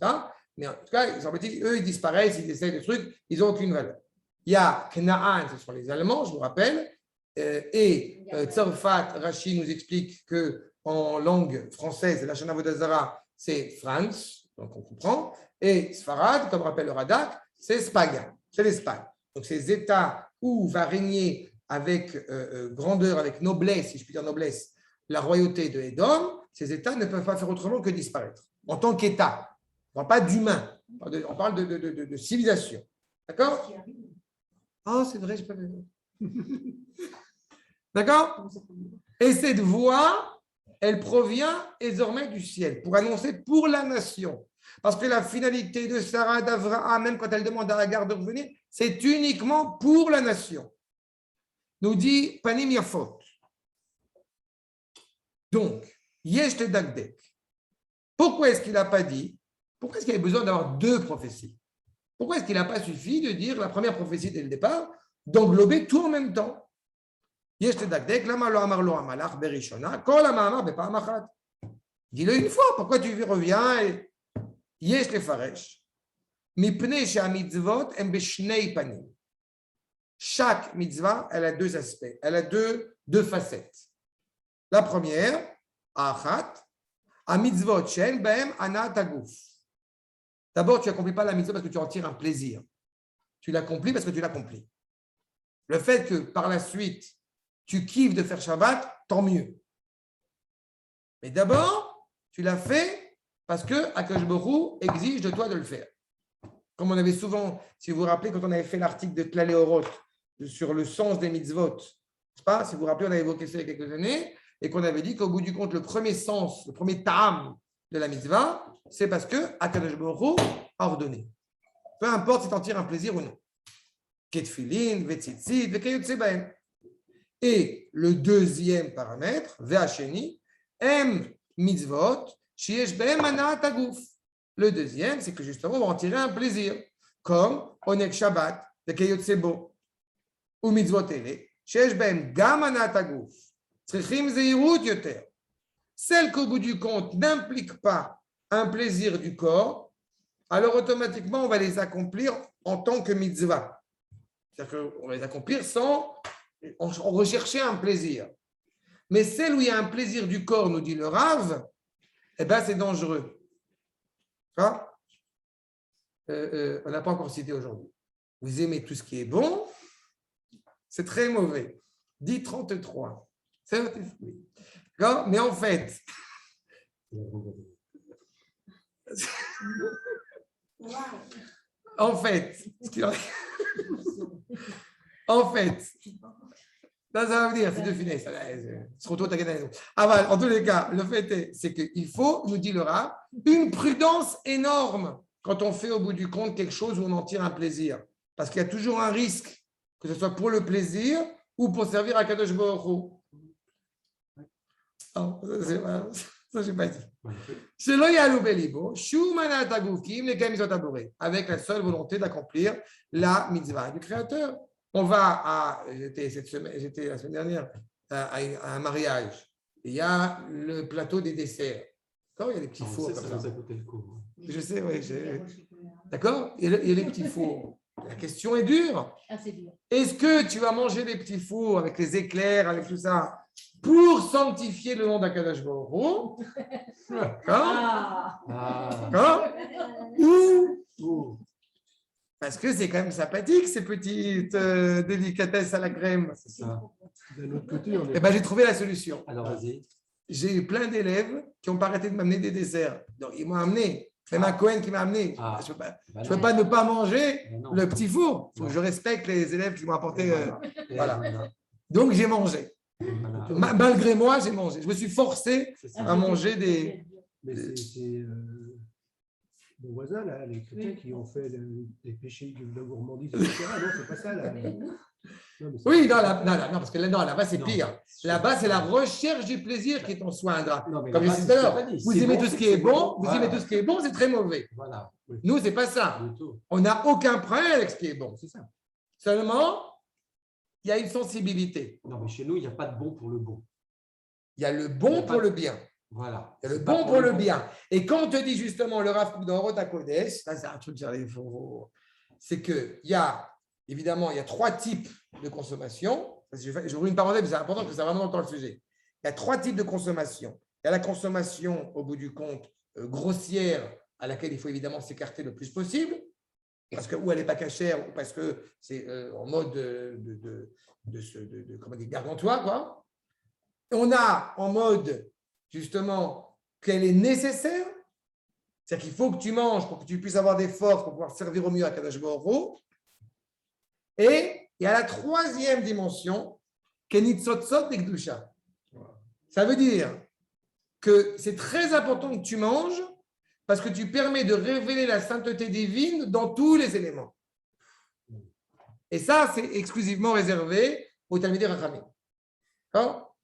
Mais en tout cas, semble-t-il, eux, ils disparaissent, ils essayent des trucs, ils n'ont aucune valeur. Il y a Kna'an, ce sont les Allemands, je vous rappelle, et Tzarfat, Rashi nous explique qu'en langue française, la Shana Vodazara, c'est France, donc on comprend, et Sfarad, comme rappelle le Radak, c'est Spaga, c'est l'Espagne. Donc ces États où va régner avec grandeur, avec noblesse, si je puis dire noblesse, la royauté de Édom, ces États ne peuvent pas faire autrement que disparaître, en tant qu'État. On ne parle pas d'humain, on parle de civilisation. D'accord? Ah, c'est vrai, je n'ai pas vu. D'accord? Et cette voix, elle provient désormais du ciel pour annoncer pour la nation. Parce que la finalité de Sarah d'Avraham, même quand elle demande à Agar de revenir, c'est uniquement pour la nation. Nous dit Panim Yafot. Donc, Yesh Tedakdek. Pourquoi est-ce qu'il n'a pas dit? Pourquoi est-ce qu'il y avait besoin d'avoir deux prophéties? Pourquoi est-ce qu'il n'a pas suffi de dire la première prophétie dès le départ, d'englober tout en même temps? Dis-le une fois, pourquoi tu reviens et Yesh lefaresh. Chaque mitzvah, elle a deux aspects, elle a deux facettes. La première, achat, a mitzvot shen behem anat aguf. D'abord, tu n'accomplis pas la mitzvah parce que tu en tires un plaisir. Tu l'accomplis parce que tu l'accomplis. Le fait que par la suite, tu kiffes de faire Shabbat, tant mieux. Mais d'abord, tu l'as fait parce que Akadosh Baruch Hu exige de toi de le faire. Comme on avait souvent, si vous vous rappelez, quand on avait fait l'article de Tlalé Oroth sur le sens des mitzvot, n'est-ce pas? Si vous vous rappelez, on avait évoqué ça il y a quelques années, et qu'on avait dit qu'au bout du compte, le premier sens, le premier ta'am de la mitzvah, c'est parce que Akadosh Baruch Hu a ordonné. Peu importe si tu en tires un plaisir ou non. Ketfilin, vetzitzit, vekayotse bahem. Et le deuxième paramètre, ve'asheni, em mitzvot, sheyesh behem anat aguf. Le deuxième, c'est que justement, on va en tirer un plaisir, comme onek Shabbat, vekayotse bo, ou mitzvot ele, sheyesh behem gam anat aguf, tzrichim zeirut yoter. Celle qu'au bout du compte n'implique pas un plaisir du corps, alors automatiquement, on va les accomplir en tant que mitzvah. C'est-à-dire qu'on va les accomplir sans rechercher un plaisir. Mais celle où il y a un plaisir du corps, nous dit le Rav, eh ben, c'est dangereux. On n'a pas encore cité aujourd'hui. Vous aimez tout ce qui est bon, c'est très mauvais. Dit 33. C'est votre esprit. Mais en fait, ça va venir, c'est de finesse. C'est trop tôt, t'as gagné. En tous les cas, le fait c'est qu'il faut, nous dit le Rav, une prudence énorme quand on fait au bout du compte quelque chose où on en tire un plaisir. Parce qu'il y a toujours un risque, que ce soit pour le plaisir ou pour servir à Kadosh Baruch Hu. Non, ça, je n'ai pas dit. Avec la seule volonté d'accomplir la mitzvah du Créateur. On va j'étais la semaine dernière à un mariage, il y a le plateau des desserts. D'accord, il y a des petits fours comme ça. Je sais, oui. D'accord, il y a les petits fours. La question est dure. Ah, c'est dur. Est-ce que tu vas manger des petits fours avec les éclairs, avec tout ça, pour sanctifier le nom d'Akadosh Baruch Hu? D'accord? D'accord? Ou parce que c'est quand même sympathique ces petites délicatesses à la crème. C'est ça. D'un autre côté, on est Eh ben, j'ai trouvé la solution. Alors, vas-y. J'ai eu plein d'élèves qui n'ont pas arrêté de m'amener des desserts. Donc, ils m'ont amené. C'est ma Cohen qui m'a amené. Ah. Je ne peux, Bah peux pas ne pas manger Mais non. le petit four. Il faut Non. que je respecte les élèves qui m'ont apporté. Et voilà. Donc, j'ai mangé. Voilà. Malgré moi, j'ai mangé. Je me suis forcé C'est ça. à manger des. Mais c'est mon voisin, là, les chrétiens qui ont fait les péchés de la gourmandise, etc. Non, c'est pas ça. Là. Non, mais c'est- Oui, non, parce que là-bas, c'est Non. pire. Là-bas, c'est la recherche du plaisir qui est en soi ingrat. Non, mais Comme je là-bas, disais c'est tout à ce que l'heure, t'as dit. vous C'est aimez bon, tout ce qui c'est est bon, bon. vous Voilà. aimez tout ce qui est bon, c'est très mauvais. Voilà. Oui. Nous, c'est pas ça. Du tout. On n'a aucun problème avec ce qui est bon. C'est ça. Seulement, il y a une sensibilité. Non, mais chez nous, il n'y a pas de bon pour le bon. Il y a le Il y bon a pour pas- le bien. Voilà. Il y a le C'est pas bon pour le bon. bien. Et quand on te dit justement le Rav Kook dans Rota Kodesh, ça c'est un truc, c'est qu'il y a, évidemment, il y a 3 types de consommation. J'ouvre une parenthèse, mais c'est important que ça vraiment encore le sujet. Il y a 3 types de consommation. Il y a la consommation, au bout du compte, grossière, à laquelle il faut évidemment s'écarter le plus possible, parce que ou elle n'est pas cachère, ou parce que c'est en mode comment dire, gargantua, quoi. On a en mode, justement, qu'elle est nécessaire, c'est-à-dire qu'il faut que tu manges pour que tu puisses avoir des forces pour pouvoir servir au mieux à Kadosh Baruch Hu. Et il y a la 3e dimension, Kenitzotzot et Gdusha. Ça veut dire que c'est très important que tu manges parce que tu permets de révéler la sainteté divine dans tous les éléments. Et ça, c'est exclusivement réservé aux Talmidei Rachamim. D'accord ?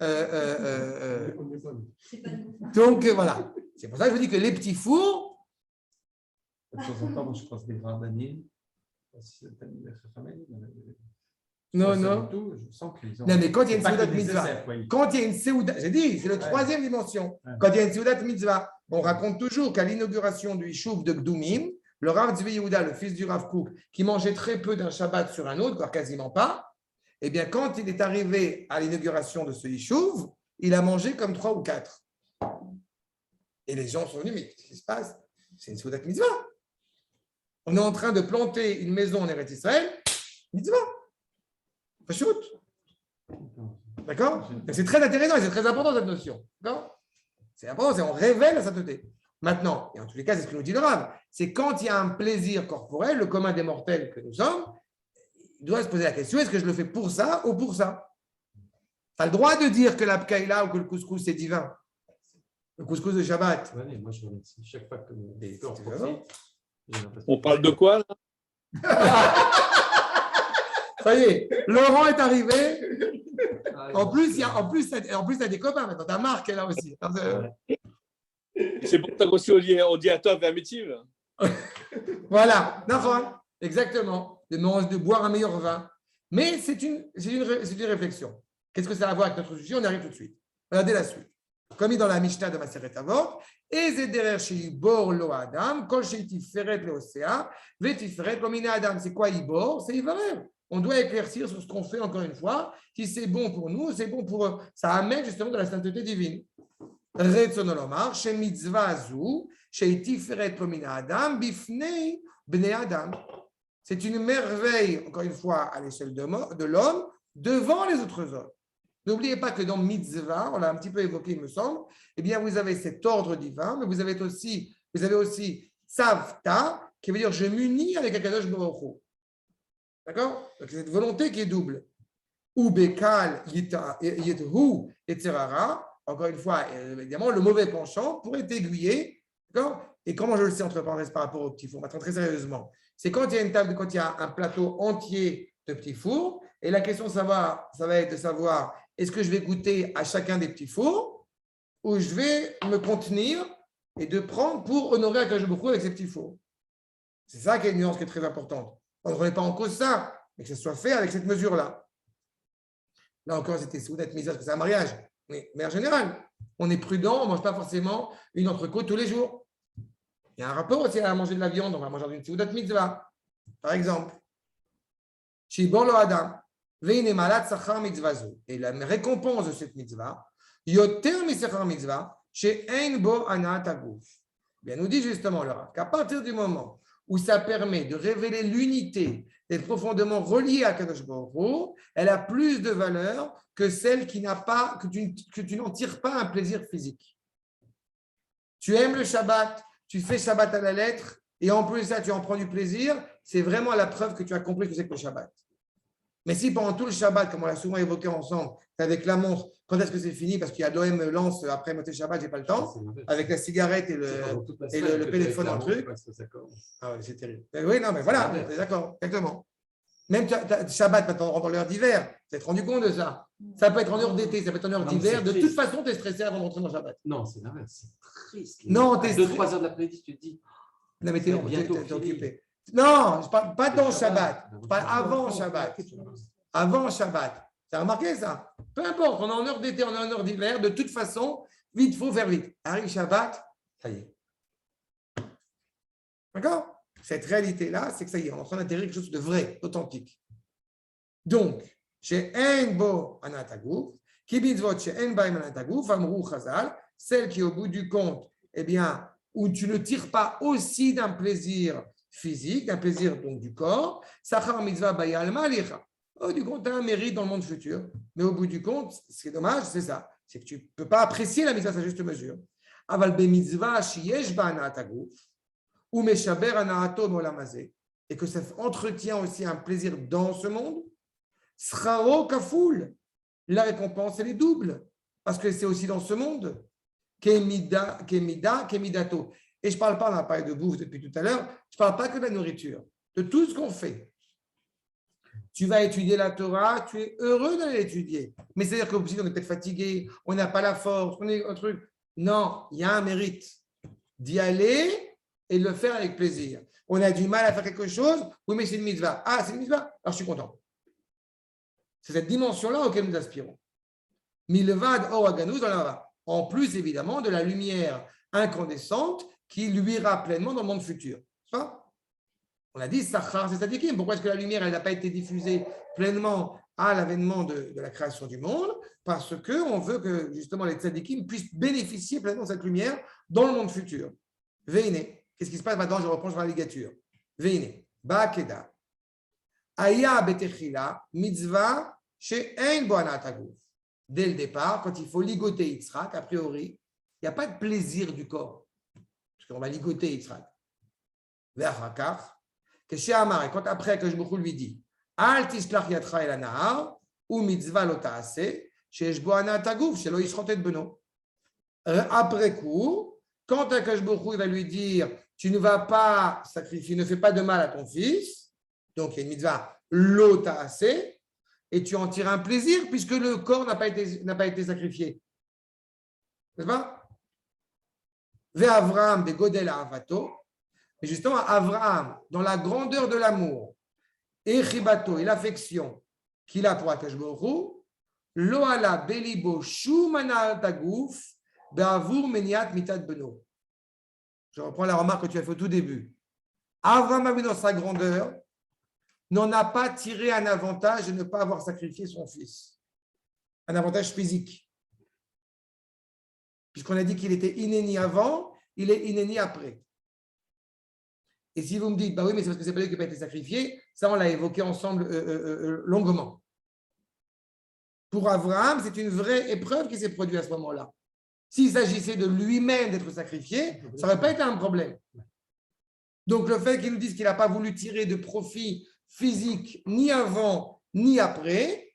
on est pas- C'est pas nous. Donc, voilà. C'est pour ça que je vous dis que les petits fours, De temps en temps, moi, je croise des grands d'années. non. Je sens qu'ils ont. Non, mais quand il y a une C'est pas Seudat que Mitzvah, nécessaire, quoi. quand il y a une Seudat, j'ai dit, c'est la 3e dimension. Ouais. Quand il y a une Seudat Mitzvah, on raconte toujours qu'à l'inauguration du Yishuv de Gdoumim, le Rav Tzvi Yehuda, le fils du Rav Kook, qui mangeait très peu d'un Shabbat sur un autre, voire quasiment pas, eh bien, quand il est arrivé à l'inauguration de ce Yishuv, il a mangé comme 3 ou 4. Et les gens sont venus, mais qu'est-ce qui se passe? C'est une Seudat Mitzvah. On est en train de planter une maison en Eretz Israël, Mitzvah. Shoot. D'accord? Donc, c'est très intéressant et c'est très important cette notion. D'accord? C'est important, c'est on révèle la sainteté. Maintenant, et en tous les cas, c'est ce que nous dit le Rav, c'est quand il y a un plaisir corporel, le commun des mortels que nous sommes, il doit se poser la question, est-ce que je le fais pour ça ou pour ça? Tu as le droit de dire que la pkaïla ou que le couscous c'est divin. Le couscous de Shabbat. Ouais, moi, je remercie. Chaque fois que Mais on c'est profite, vraiment- j'ai l'impression- On parle de quoi là? Ça y est, Laurent est arrivé. Ah, En plus, tu as des copains maintenant. Ta Marc est là aussi. C'est pour ça qu'aussi on dit à toi Vermitiv. Voilà, Nahon, exactement. De boire un meilleur vin. Mais c'est une réflexion. Qu'est-ce que ça a à voir avec notre sujet? On y arrive tout de suite. Regardez la suite. Comme dit dans la Mishnah de Maseret Avot, Ezederer Sheibor lo Adam, Kol Sheitiferet le Osea, Vetiferet comme Adam. C'est quoi Ibor? C'est Ivarer. On doit éclaircir sur ce qu'on fait encore une fois. Si c'est bon pour nous, c'est bon pour eux. Ça amène justement de la sainteté divine. Retzon Olomar, She Mitzvah Azu, Sheitiferet comme Adam, Bifnei Bnei Adam. C'est une merveille, encore une fois, à l'échelle de l'homme, devant les autres hommes. N'oubliez pas que dans Mitzvah, on l'a un petit peu évoqué, il me semble, eh bien, vous avez cet ordre divin, mais vous avez aussi Savta, qui veut dire je m'unis avec Akadosh Baruch Hu. D'accord? Donc, cette volonté qui est double. Ou Bekal, Yethu, etc. Encore une fois, évidemment, le mauvais penchant pourrait t'aiguiller. D'accord? Et comment je le sais, entre parenthèses, par rapport au petit four? Maintenant, très sérieusement, c'est quand il y a une table, quand il y a un plateau entier de petits fours, et la question, ça va être de savoir est-ce que je vais goûter à chacun des petits fours ou je vais me contenir et de prendre pour honorer Akadosh Baruch Hu avec ces petits fours. C'est ça qui est une nuance qui est très importante. On ne remet pas en cause ça, mais que ce soit fait avec cette mesure-là. Là encore, c'était Soudat Mitzvah parce que c'est un mariage. Mais en général, on est prudent, on ne mange pas forcément une entrecôte tous les jours. Il y a un rapport aussi à manger de la viande, on va manger une Soudat Mitzvah, par exemple. Shibor lo Adam, veine malat sachar mitzvah zo. Et la récompense de cette mitzvah, yoter misachar mitzvah, chez ein bo anat aguf. Bien, nous dit justement le Rav qu'à partir du moment où ça permet de révéler l'unité, d'être profondément relié à Kadosh Baruch Hu, elle a plus de valeur que celle qui n'a pas, que tu n'en tires pas un plaisir physique. Tu aimes le Shabbat, tu fais Shabbat à la lettre, et en plus de ça, tu en prends du plaisir, c'est vraiment la preuve que tu as compris que c'est que le Shabbat. Mais si pendant tout le Shabbat, comme on l'a souvent évoqué ensemble, avec la montre, quand est-ce que c'est fini? Parce qu'il y a l'OM lance après Moté Shabbat, j'ai pas le temps, avec la cigarette et le téléphone en truc. Ah ouais, c'est terrible. Mais oui, non, mais voilà, d'accord, exactement. Même Shabbat, maintenant, on rentre dans l'heure d'hiver, vous êtes rendu compte de ça? Ça peut être en heure d'été, ça peut être en heure d'hiver. De toute façon, tu es stressé avant de rentrer dans Shabbat. Non, c'est l'inverse. C'est triste. Non, tu es 2-3 heures de l'après-midi, tu te dis. Non, mais t'es occupé. Non, je parle pas dans Shabbat. Je parle avant Shabbat. Avant Shabbat. Tu as remarqué ça? Peu importe, on est en heure d'été, on est en heure d'hiver. De toute façon, vite, il faut faire vite. Arrive Shabbat, ça y est. D'accord? Cette réalité-là, c'est que ça y est, on est en train d'atterrir quelque chose de vrai, d'authentique. Donc, chez En Bo Anatagou, qui mitzvot chez En Baim Anatagou, Famrou Chazal, celle qui, au bout du compte, eh bien, où tu ne tires pas aussi d'un plaisir physique, d'un plaisir donc du corps, Sachar mitzvah bayalma alicha. Au bout du compte, tu as un mérite dans le monde futur. Mais au bout du compte, ce qui est dommage, c'est ça. C'est que tu ne peux pas apprécier la mitzvah à sa juste mesure. Aval be mitzvah shiyesh ba anatagou, ou meshaber anaato molamazé, et que ça entretient aussi un plaisir dans ce monde, srao kafoul. La récompense, elle est double. Parce que c'est aussi dans ce monde. Kemidato. Et je ne parle pas, on a parlé de bouffe depuis tout à l'heure, je ne parle pas que de la nourriture, de tout ce qu'on fait. Tu vas étudier la Torah, tu es heureux d'aller l'étudier. Mais c'est-à-dire que si on est peut-être fatigué, on n'a pas la force, on est un truc. Non, il y a un mérite d'y aller et de le faire avec plaisir. On a du mal à faire quelque chose, oui, mais c'est une mitzvah. Ah, c'est une mitzvah, alors je suis content. C'est cette dimension-là auquel nous aspirons. Milvad Oraganus dans la en plus, évidemment, de la lumière incandescente qui luira pleinement dans le monde futur. Ça, on a dit Sachar, c'est Tzadikim. Pourquoi est-ce que la lumière n'a pas été diffusée pleinement à l'avènement de la création du monde? Parce qu'on veut que, justement, les Tzadikim puissent bénéficier pleinement de cette lumière dans le monde futur. Veine. Qu'est-ce qui se passe maintenant? Je reprends sur la ligature. Veine. Ba'akeda. Aya betechila mitzvah she'ein bo anataguf. Dès le départ, quand il faut ligoter Yitzhak, a priori, il n'y a pas de plaisir du corps. Parce qu'on va ligoter Yitzhak. Que chez Amar, et quand après que je lui dis, Al tisklach yatra el anahar, ou mitzvah lo ta'ase, chez Eshbo anataguf, chez lo yisrotet beno. Après coup, quand Akash Baruch Hu va lui dire, tu ne vas pas sacrifier, ne fais pas de mal à ton fils, donc il y a une mitzvah lo ta'ase, et tu en tires un plaisir puisque le corps n'a pas été sacrifié. N'est-ce pas? Ve Avraham de Godel à Avato. Et justement, Avraham, dans la grandeur de l'amour, et Chibato, et l'affection qu'il a pour Akash Baruch Hu, Lo ala belibo shumana tagouf be'avur meniat mitat beno. Je reprends la remarque que tu as fait au tout début. Avraham a vu dans sa grandeur, n'en a pas tiré un avantage de ne pas avoir sacrifié son fils. Un avantage physique. Puisqu'on a dit qu'il était inéni avant, il est inéni après. Et si vous me dites, bah oui, mais c'est parce que c'est pas lui qui n'a pas été sacrifié, ça on l'a évoqué ensemble longuement. Pour Abraham, c'est une vraie épreuve qui s'est produite à ce moment-là. S'il s'agissait de lui-même d'être sacrifié, ça n'aurait pas été un problème. Donc le fait qu'il nous dise qu'il n'a pas voulu tirer de profit physique ni avant ni après,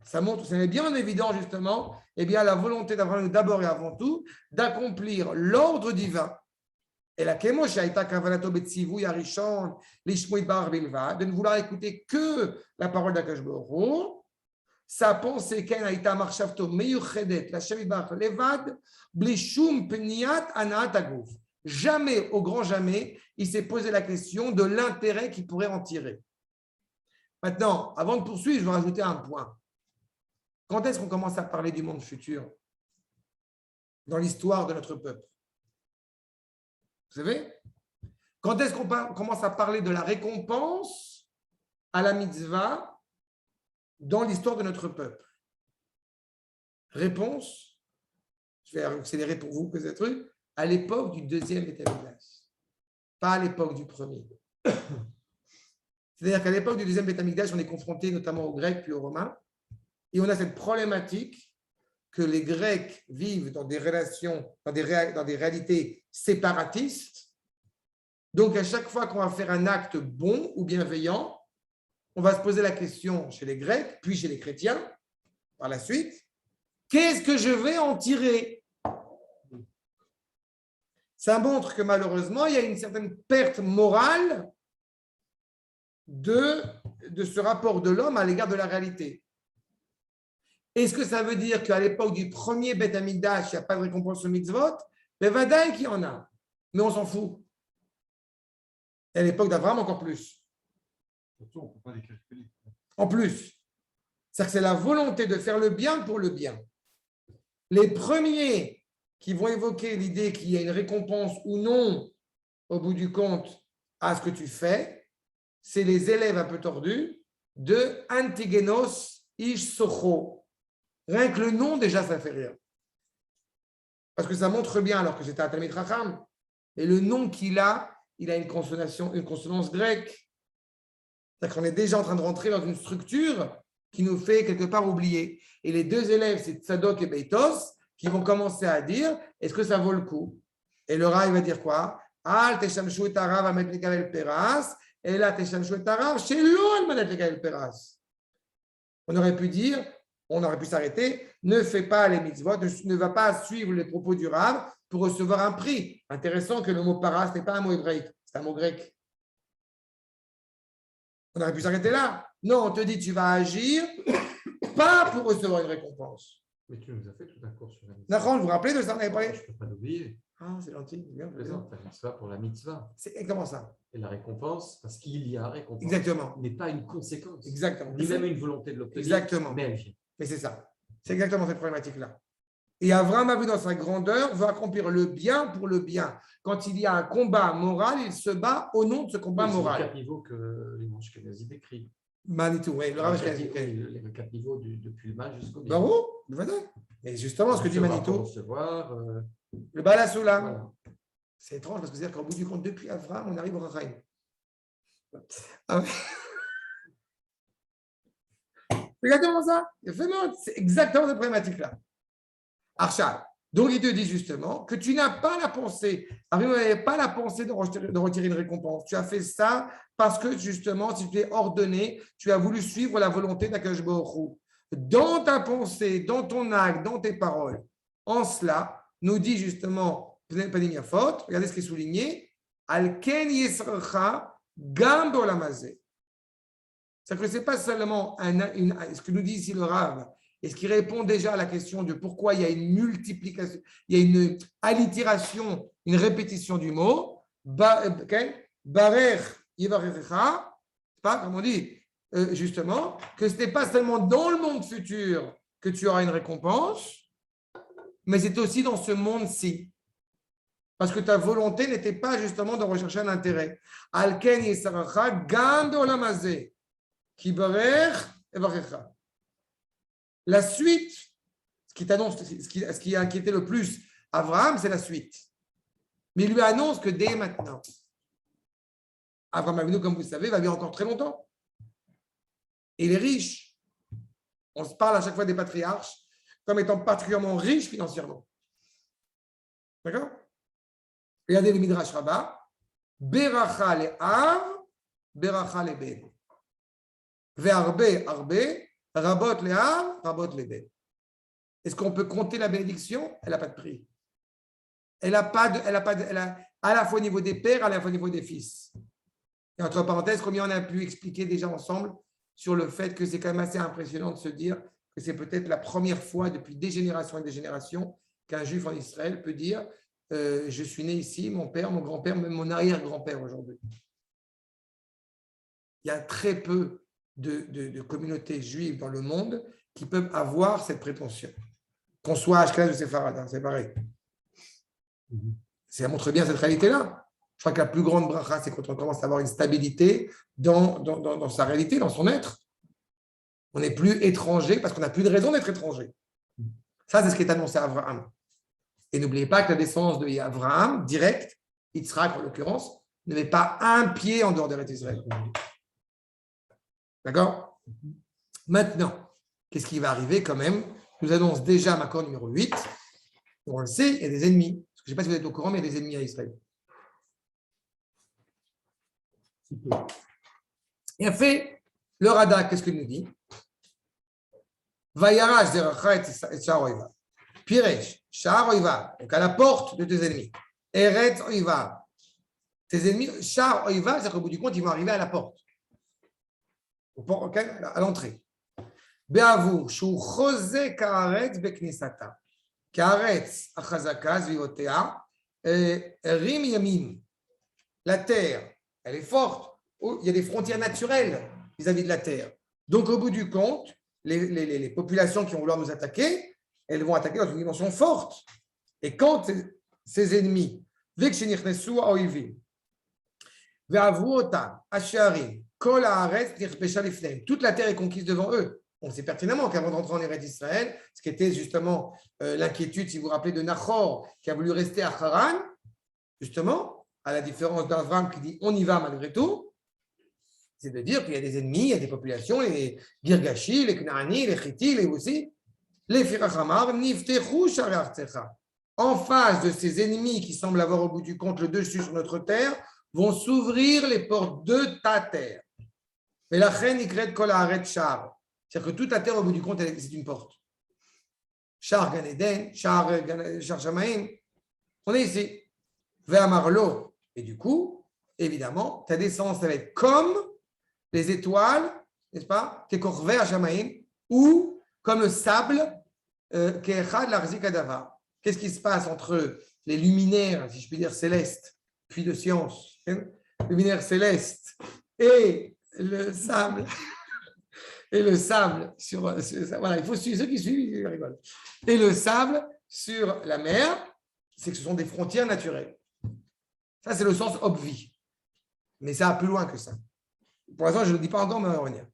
ça montre, ça met bien en évidence justement, eh bien, la volonté d'Abraham d'abord et avant tout d'accomplir l'ordre divin. Et la Kemosha Aïta Kavanato Betsivu Yarishon Lishmoit Bar Bilva, de ne vouloir écouter que la parole d'Akash Baruch Hu, sa pensée Ken Aïta Marshavto Meyuchedet la Shemibar Levad Blishum Pniat Anaat Aguf. Jamais, au grand jamais, il s'est posé la question de l'intérêt qu'il pourrait en tirer. Maintenant, avant de poursuivre, je vais rajouter un point. Quand est-ce qu'on commence à parler du monde futur dans l'histoire de notre peuple? Vous savez? Quand est-ce qu'on commence à parler de la récompense à la mitzvah dans l'histoire de notre peuple? Réponse, je vais accélérer pour vous, peut-être, à l'époque du deuxième Beth Amikdash, pas à l'époque du premier. C'est-à-dire qu'à l'époque du deuxième Beth Amikdash, on est confronté notamment aux Grecs puis aux Romains, et on a cette problématique que les Grecs vivent dans des relations, dans des réalités séparatistes. Donc, à chaque fois qu'on va faire un acte bon ou bienveillant, on va se poser la question chez les Grecs, puis chez les chrétiens, par la suite, qu'est-ce que je vais en tirer? Ça montre que malheureusement, il y a une certaine perte morale de ce rapport de l'homme à l'égard de la réalité. Est-ce que ça veut dire qu'à l'époque du premier Beth Amikdash, il n'y a pas de récompense au mitzvot? Mais vadaï qu'il y en a, mais on s'en fout. Et à l'époque d'Abraham, encore plus. Surtout, on ne peut pas les calculer. En plus. C'est-à-dire que c'est la volonté de faire le bien pour le bien. Les premiers qui vont évoquer l'idée qu'il y a une récompense ou non, au bout du compte, à ce que tu fais, c'est les élèves un peu tordus de Antigenos Ish Socho. Rien que le nom, déjà, ça fait rire. Parce que ça montre bien, alors que c'était un Talmid Chacham, et le nom qu'il a, il a une consonance grecque. C'est-à-dire qu'on est déjà en train de rentrer dans une structure qui nous fait quelque part oublier. Et les deux élèves, c'est Tzadok et Beitos, qui vont commencer à dire, est-ce que ça vaut le coup? Et le Rav, il va dire quoi? Al teshamshu et arav amet lekavel peras, et là teshamshu et arav, shelo al manet lekavel peras. On aurait pu dire, on aurait pu s'arrêter, ne fais pas les mitzvot, ne va pas suivre les propos du Rav pour recevoir un prix. Intéressant que le mot paras n'est pas un mot hébraïque, c'est un mot grec. On aurait pu s'arrêter là. Non, on te dit, tu vas agir, pas pour recevoir une récompense. Mais tu nous as fait tout un cours sur la mitzvah. D'accord, vous vous rappelez de ça? On avait parlé. Je ne peux pas l'oublier. Ah, c'est gentil. Bien, Présente la mitzvah pour la mitzvah. c'est exactement ça. Et la récompense, parce qu'il y a récompense, Exactement. n'est pas une conséquence. Exactement. Ni même une volonté de l'obtenir. Exactement. Mais elle vient. Mais c'est ça. C'est exactement cette problématique-là. Et Abraham a vu dans sa grandeur, veut accomplir le bien pour le bien. Quand il y a un combat moral, il se bat au nom de ce combat moral. C'est le 4 niveaux que les Ashkénazis décrivent. Manitou, oui, le Rav Ashkenazi. Le 4 niveaux depuis le mal jusqu'au bien. Bravo, mais justement, ce que dit Manitou, Recevoir, le Balasoulam, voilà. c'est étrange parce que c'est-à-dire qu'au bout du compte, depuis Abraham, on arrive au Rachaim. Ah ouais. C'est exactement ça. C'est exactement cette problématique-là. Arshad. Donc, il te dit justement que tu n'as pas la pensée, pas la pensée de retirer une récompense. Tu as fait ça parce que justement, si tu es ordonné, tu as voulu suivre la volonté d'Akadosh Baruch Hu. Dans ta pensée, dans ton acte, dans tes paroles. En cela, nous dit justement, regardez ce qui est souligné, Al-Ken Yisracha Gam Bolamazé. C'est-à-dire que ce n'est pas seulement ce que nous dit ici le Rav, et ce qui répond déjà à la question de pourquoi il y a une multiplication, il y a une allitération, une répétition du mot. Barer Yivarecha, pas comme on dit, justement, que ce n'est pas seulement dans le monde futur que tu auras une récompense, mais c'est aussi dans ce monde-ci. Parce que ta volonté n'était pas justement de rechercher un intérêt. Alken Yisracha Gam Bolamazé. La suite, ce qui t'annonce, ce qui a inquiété le plus Abraham, c'est la suite. Mais il lui annonce que dès maintenant, Abraham Avinu, comme vous le savez, va vivre encore très longtemps. Et il est riche. On se parle à chaque fois des patriarches comme étant particulièrement riches financièrement. D'accord? Regardez le Midrash Rabbah. Beracha le Av, Beracha le Ben. Ve'arbe, arbe, rabot le Av, rabot le Ben. Est-ce qu'on peut compter la bénédiction? Elle n'a pas de prix. Elle a à la fois au niveau des pères, à la fois au niveau des fils. Et entre parenthèses, combien on a pu expliquer déjà ensemble sur le fait que c'est quand même assez impressionnant de se dire que c'est peut-être la première fois depuis des générations et des générations qu'un juif en Israël peut dire je suis né ici, mon père, mon grand-père, même mon arrière-grand-père aujourd'hui. Il y a très peu de communautés juives dans le monde qui peuvent avoir cette prétention. Qu'on soit Ashkenaz ou Séfarad, c'est pareil. Ça montre bien cette réalité-là. Je crois que la plus grande bracha, c'est quand on commence à avoir une stabilité dans sa réalité, dans son être. On n'est plus étranger parce qu'on n'a plus de raison d'être étranger. Ça, c'est ce qui est annoncé à Abraham. Et n'oubliez pas que la descendance de Abraham, direct, Yitzhak en l'occurrence, ne met pas un pied en dehors de l'État d'Israël. D'accord? Maintenant, qu'est-ce qui va arriver quand même? Nous annonce déjà Makor numéro 8. On le sait, il y a des ennemis. Je ne sais pas si vous êtes au courant, mais il y a des ennemis à Israël. Et en fait, le Rada, qu'est-ce qu'il nous dit? Vayarash deracha et Sha'ar Oivav. Piresh, Sha'ar Oivav, donc à la porte de tes ennemis. Eretz Oivav. Tes ennemis, Sha'ar Oivav, c'est qu'au bout du compte, ils vont arriver à la porte. À l'entrée. Be'avu, Shu Chose Ka'aretz Beknisata. Ka'aretz Achazaka Zvivotea, Rim Yamim. La terre, elle est forte. Il y a des frontières naturelles vis-à-vis de la terre. Donc, au bout du compte, les populations qui vont vouloir nous attaquer, elles vont attaquer dans une dimension forte. Et quand ces ennemis, toute la terre est conquise devant eux. On sait pertinemment qu'avant d'entrer en Eretz Israël, ce qui était justement l'inquiétude, si vous vous rappelez, de Nachor, qui a voulu rester à Haran, justement, à la différence d'Avram qui dit on y va malgré tout, c'est de dire qu'il y a des ennemis, il y a des populations, les Girgashi, les Knaani, les Chiti, les aussi, les Firachamar, Niftechu Sharartecha. En face de ces ennemis qui semblent avoir au bout du compte le dessus sur notre terre, vont s'ouvrir les portes de ta terre. Mais la reine Ikret Kol Haaret Shar. C'est-à-dire que toute la terre, au bout du compte, c'est une porte. Shar Gan Eden, Shar Shamaim. On est ici. Ve'amarlo. Et du coup, évidemment, ta descendance, ça va être comme les étoiles, n'est-ce pas, Kekorvei Shamaim, ou comme le sable, Keechad Larzik Adava. Qu'est-ce qui se passe entre les luminaires, si je puis dire, célestes, puis de science, luminaires célestes, et le sable et le sable sur voilà, il faut suivre ceux qui suivent, ils rigolent. Et le sable sur la mer, c'est que ce sont des frontières naturelles. Ça, c'est le sens obvi. Mais ça va plus loin que ça. Pour l'instant, je ne le dis pas encore, mais on va revenir.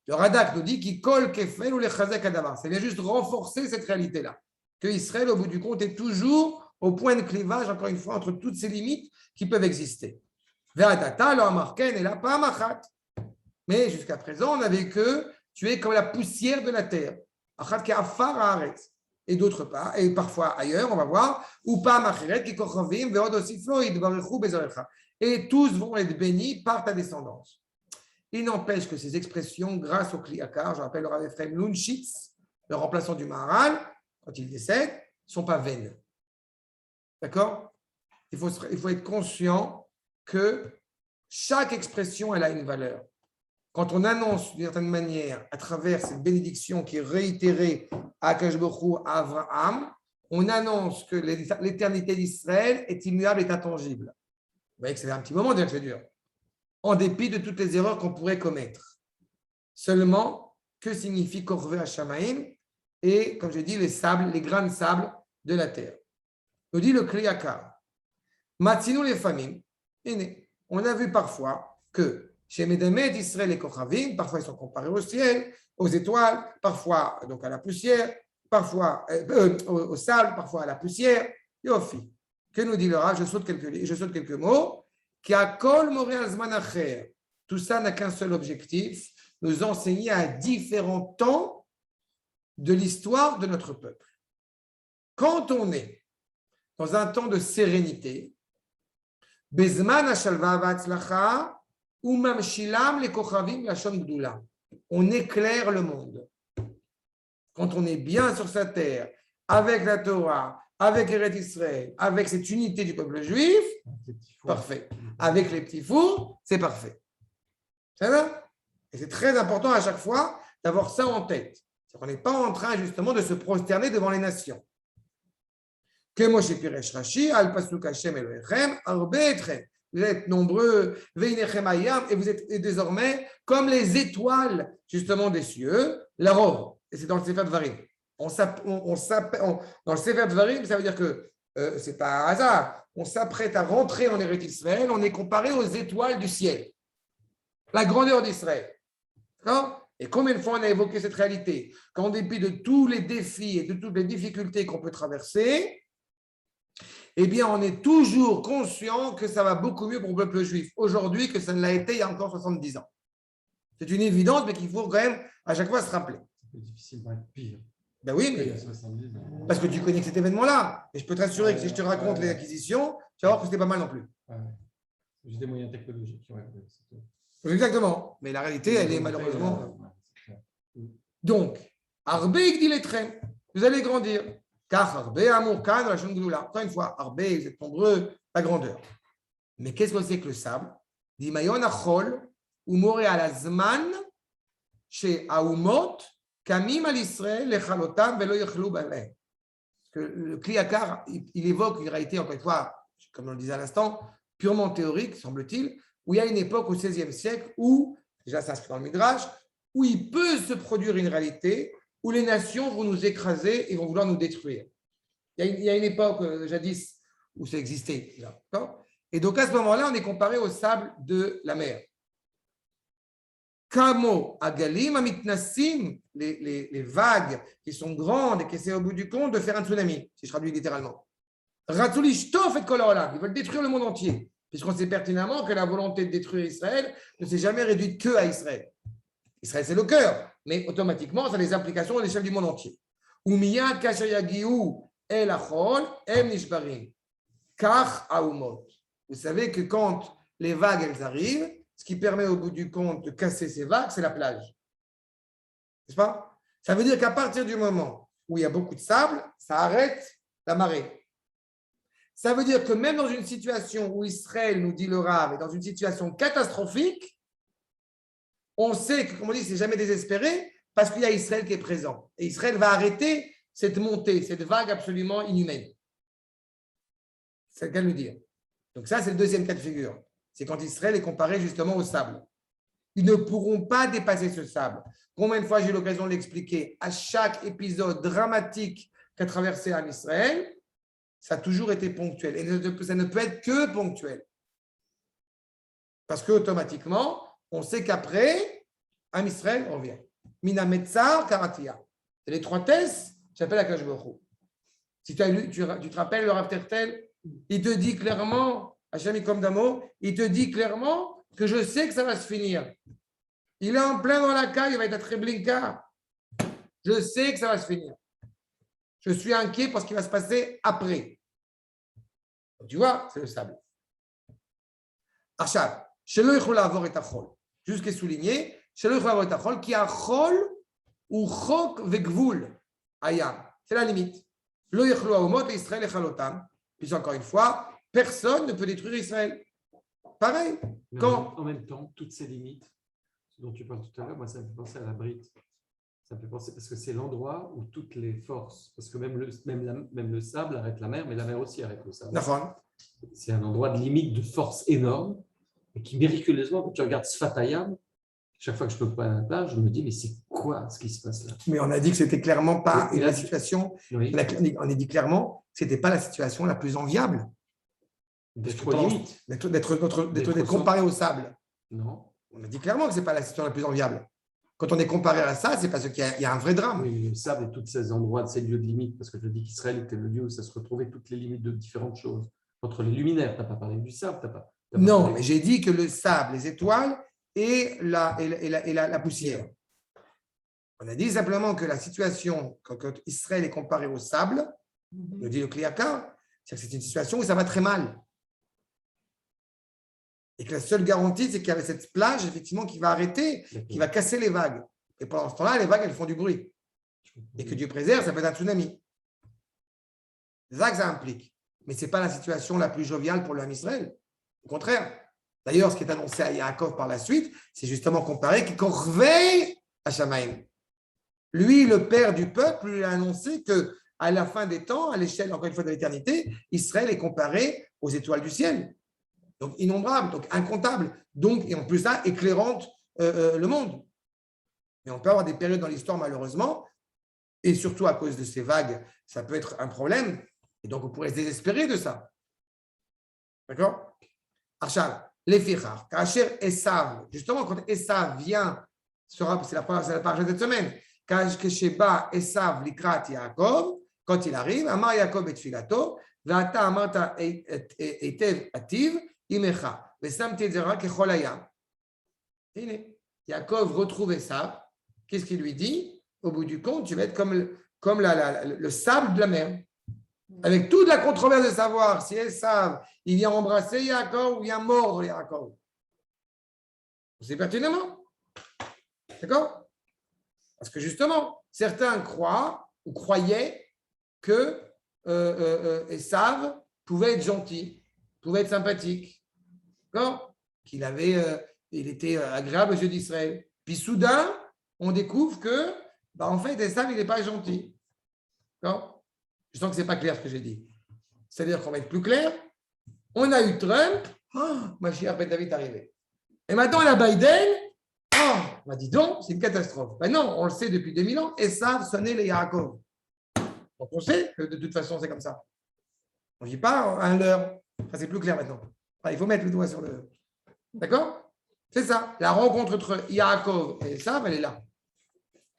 Le Radak nous dit qu'il colle kefel ou les chazak adamar. Ça vient juste renforcer cette réalité-là. Que Israël, au bout du compte, est toujours au point de clivage, encore une fois, entre toutes ces limites qui peuvent exister. Mais jusqu'à présent, on n'avait que tu es comme la poussière de la terre. Et d'autre part, et parfois ailleurs, on va voir, et tous vont être bénis par ta descendance. Il n'empêche que ces expressions, grâce au Kliakar, je rappelle le Rav Ephraim Lunchitz, le remplaçant du Maharal, quand il décède, ne sont pas vaines. D'accord? Il faut être conscient que chaque expression, elle a une valeur. Quand on annonce d'une certaine manière, à travers cette bénédiction qui est réitérée à Akash Baruch Hu, à Abraham, on annonce que l'éternité d'Israël est immuable et intangible. Vous voyez que c'est un petit moment déjà que c'est dur. En dépit de toutes les erreurs qu'on pourrait commettre. Seulement, que signifie Korvei Hashamaim et, comme j'ai dit, les sables, les grains de sable de la terre. Nous dit le Kliyakar. Matzinu les familles. On a vu parfois que chez Medemet, Israël et Kochavim, parfois ils sont comparés au ciel, aux étoiles, parfois donc à la poussière, parfois au sable, parfois à la poussière. Yofi. Que nous dit le Rav? Je saute quelques mots. Kiakol Moré Azman Acher. Tout ça n'a qu'un seul objectif, nous enseigner à différents temps de l'histoire de notre peuple. Quand on est dans un temps de sérénité, Bezman Hashalva Vatzlacha, Umam Shilam le Kochavim Lashon Gdula. On éclaire le monde. Quand on est bien sur sa terre, avec la Torah, avec Eretz Israël, avec cette unité du peuple juif, parfait. Avec les petits fours, c'est parfait. C'est ça? Et c'est très important à chaque fois d'avoir ça en tête. On n'est pas en train justement de se prosterner devant les nations. Que Moshe Piresh Rashi, Al Pasuk Hashem Elohechem, Arbe Etchem. vous êtes nombreux, Veinechem hayam, et vous êtes désormais comme les étoiles, justement, des cieux, la robe. Et c'est dans le Sefer Dvarim. Dans le Sefer Dvarim, ça veut dire que c'est pas un hasard. On s'apprête à rentrer en Eretz Israël, on est comparé aux étoiles du ciel. La grandeur d'Israël. D'accord ? Et combien de fois on a évoqué cette réalité ? Qu'en dépit de tous les défis et de toutes les difficultés qu'on peut traverser, eh bien, on est toujours conscient que ça va beaucoup mieux pour le peuple juif aujourd'hui que ça ne l'a été il y a encore 70 ans. C'est une évidence, mais qu'il faut quand même à chaque fois se rappeler. C'est difficile d'être pire. Ben oui, Il y mais a 70 ans. parce que tu connais cet événement-là. Et je peux te rassurer que si je te raconte les acquisitions, tu vas voir que c'était pas mal non plus. Ouais. J'ai des moyens technologiques. Ouais, c'est tout. Exactement. Mais la réalité, elle est malheureusement. Ouais, c'est clair. Donc, Arbe dit les trains. Vous allez grandir. Car Arbe, Amour, Kan, la Shungulula. Encore une fois, Arbe, vous êtes nombreux, la grandeur. Mais qu'est-ce que c'est que le sable? Dit Mayon Achol, ou Moré à la Zman, chez Aoumot, Kamim al Israël, les Chalotam, Velo Yechlou Baleh. Le Kliakar, il évoque une réalité, encore une fois, comme on le disait à l'instant, purement théorique, semble-t-il, où il y a une époque au XVIe siècle où, déjà ça se fait dans le Midrash, où il peut se produire une réalité où les nations vont nous écraser et vont vouloir nous détruire. Il y a une époque, jadis, où ça existait. D'accord ? Et donc à ce moment-là, on est comparé au sable de la mer. Kamo agalim amitnassim, les vagues qui sont grandes et qui essaient au bout du compte de faire un tsunami, si je traduis littéralement. Ratulishtof et kolola, ils veulent détruire le monde entier, puisqu'on sait pertinemment que la volonté de détruire Israël ne s'est jamais réduite que à Israël. Israël, c'est le cœur, mais automatiquement, ça a des implications à l'échelle du monde entier. Umiyad kasher yagiu el achol em nishbarim, kach aumot. Vous savez que quand les vagues elles arrivent, ce qui permet au bout du compte de casser ces vagues, c'est la plage. N'est-ce pas? Ça veut dire qu'à partir du moment où il y a beaucoup de sable, ça arrête la marée. Ça veut dire que même dans une situation où Israël, nous dit le Rav, est dans une situation catastrophique, on sait que, comme on dit, c'est jamais désespéré parce qu'il y a Israël qui est présent. Et Israël va arrêter cette montée, cette vague absolument inhumaine. C'est le cas de le dire. Donc ça, c'est le deuxième cas de figure. C'est quand Israël est comparé justement au sable. Ils ne pourront pas dépasser ce sable. Combien de fois j'ai eu l'occasion de l'expliquer? À chaque épisode dramatique qu'a traversé Am Israël, ça a toujours été ponctuel. Et ça ne peut être que ponctuel. Parce qu'automatiquement, on sait qu'après, Am Israël revient. Mina Metzar Karatia. C'est les trois thèses, j'appelle Akash Baruch Hu. Si tu as lu, tu te rappelles le Rav Tertel, il te dit clairement, Hachem comme Damo, il te dit clairement que je sais que ça va se finir. Il est en plein dans la caille, il va être à Treblinka. Je sais que ça va se finir. Je suis inquiet pour ce qui va se passer après. Donc, tu vois, c'est le sable. Achab, Shelo Yechol Avor et Achol. Juste qui est souligné, Shelo Yechol Avor et Achol, qui a Chol ou Chok Vegvul Ayam. C'est la limite. Lo Yechol Aomot et Israël et Chalotam. Puis encore une fois, personne ne peut détruire Israël. Pareil. Mais Quand... En même temps, toutes ces limites dont tu parles tout à l'heure, moi, ça me fait penser à la Brite. Ça me fait penser parce que c'est l'endroit où toutes les forces, parce que même le sable arrête la mer, mais la mer aussi arrête le sable. C'est un endroit de limite de force énorme et qui, miraculeusement, quand tu regardes Sfatayam, chaque fois que je peux prendre un plage, je me dis, mais c'est quoi ce qui se passe là? Mais on a dit que c'était clairement pas et la là, situation. Oui. On a dit clairement que c'était pas la situation la plus enviable. D'être limite. D'être comparé au sable. Non. On a dit clairement que ce n'est pas la situation la plus enviable. Quand on est comparé à ça, c'est parce qu'il y a un vrai drame. Oui, le sable et tous ces endroits, ces lieux de limite, parce que je dis qu'Israël était le lieu où ça se retrouvait toutes les limites de différentes choses. Entre les luminaires, tu n'as pas parlé du sable, tu n'as pas. Non, mais j'ai dit que le sable, les étoiles et la poussière. On a dit simplement que la situation, quand Israël est comparé au sable, nous dit le Kliaka, c'est que c'est une situation où ça va très mal. Et que la seule garantie, c'est qu'il y avait cette plage, effectivement, qui va arrêter, qui va casser les vagues. Et pendant ce temps-là, les vagues, elles font du bruit. Et que Dieu préserve, ça peut être un tsunami. C'est ça que ça implique. Mais ce n'est pas la situation la plus joviale pour l'homme Israël. Au contraire. D'ailleurs, ce qui est annoncé à Yaakov par la suite, c'est justement comparé que Korvei Hashamaim. Lui, le père du peuple, lui a annoncé qu'à la fin des temps, à l'échelle, encore une fois, de l'éternité, Israël est comparé aux étoiles du ciel. donc innombrable, donc incontable, donc, et en plus ça, éclairante le monde. Mais on peut avoir des périodes dans l'histoire, malheureusement, et surtout à cause de ces vagues, ça peut être un problème, et donc on pourrait se désespérer de ça. D'accord? Arshal, les fichar, Kacher Esav, justement, quand Esav vient, c'est la parole de cette semaine, Kasheba Esav Likrat Yaakov, quand il arrive, Amar Yaakov et Filato, Vata Amarta Etev Ativ, Imecha, Vesam Tezera Kechol Hayam. Yaakov retrouve Esav, qu'est-ce qu'il lui dit? Au bout du compte, tu vas être comme le sable de la mer. Avec toute la controverse de savoir si Esav, il vient embrasser Yaakov ou vient mordre Yaakov. C'est pertinemment. D'accord? Parce que justement, certains croient ou croyaient que Esav pouvait être gentil, pouvait être sympathique. D'accord? Qu'il il était agréable aux yeux d'Israël. Puis soudain, on découvre que, en fait, Esav, il n'est pas gentil. D'accord? Je sens que ce n'est pas clair ce que j'ai dit. C'est-à-dire qu'on va être plus clair. On a eu Trump, Mashiach Ben David est arrivé. Et maintenant, on a Biden, dis donc, c'est une catastrophe. Ben non, on le sait depuis 2000 ans, Esav sonnait les Yaakov. Donc on sait que de toute façon, c'est comme ça. On ne dit pas un leurre. Enfin, c'est plus clair maintenant. Enfin, il faut mettre le doigt sur le. D'accord? C'est ça. La rencontre entre Yaakov et Esav, elle est là.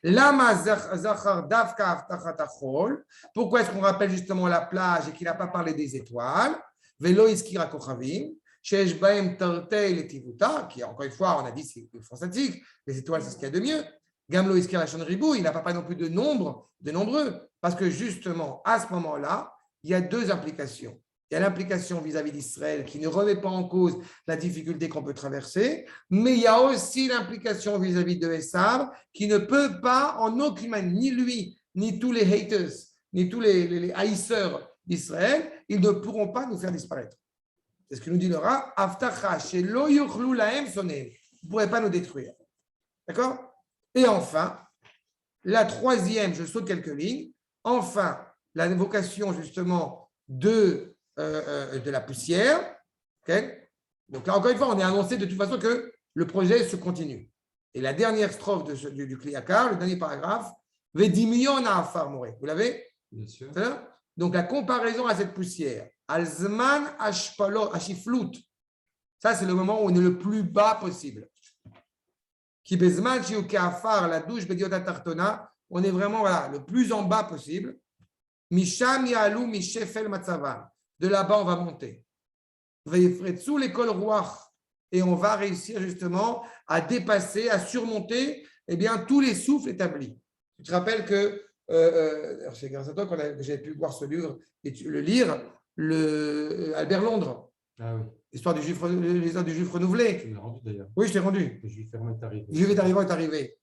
Lama zachar davka aftachat achol. Pourquoi est-ce qu'on rappelle justement la plage et qu'il n'a pas parlé des étoiles? Velo iskira kochavim. Shesh baem tartei letivuta, qui encore une fois, on a dit c'est fantastique. Les étoiles, c'est ce qu'il y a de mieux. Gamlo iskira lachon ribou, il n'a pas parlé non plus de nombreux. Parce que justement, à ce moment-là, il y a deux implications. Il y a l'implication vis-à-vis d'Israël qui ne remet pas en cause la difficulté qu'on peut traverser, mais il y a aussi l'implication vis-à-vis de Esav qui ne peut pas en aucune manière, ni lui, ni tous les haters, ni tous les haïsseurs d'Israël, ils ne pourront pas nous faire disparaître. C'est ce que nous dit le Ra, Avtacha, shelo yochlu lahem sonem. Vous ne pourrez pas nous détruire. D'accord? Et enfin, la troisième, je saute quelques lignes, enfin, la vocation justement de la poussière. Okay? Donc là, encore une fois, on est annoncé de toute façon que le projet se continue. Et la dernière strophe du Kliyakar, le dernier paragraphe, Vedimion afar more. Vous l'avez? Bien sûr. Donc la comparaison à cette poussière, Alzman ashiflut, ça c'est le moment où on est le plus bas possible. Ki bezman shiuke afar la douche bediota tartona, on est vraiment le plus en bas possible. Misham yalu mishefel matzavan. De là-bas, on va monter. Sous l'école Ruach. Et on va réussir justement à dépasser, à surmonter tous les souffles établis. Tu te rappelles que, c'est grâce à toi que j'ai pu voir ce livre et le lire, Albert Londres. Ah oui. L'histoire du juif renouvelé. Tu l'as rendu d'ailleurs. Oui, je l'ai rendu. Le juif fermé est arrivé. Le juif est arrivé.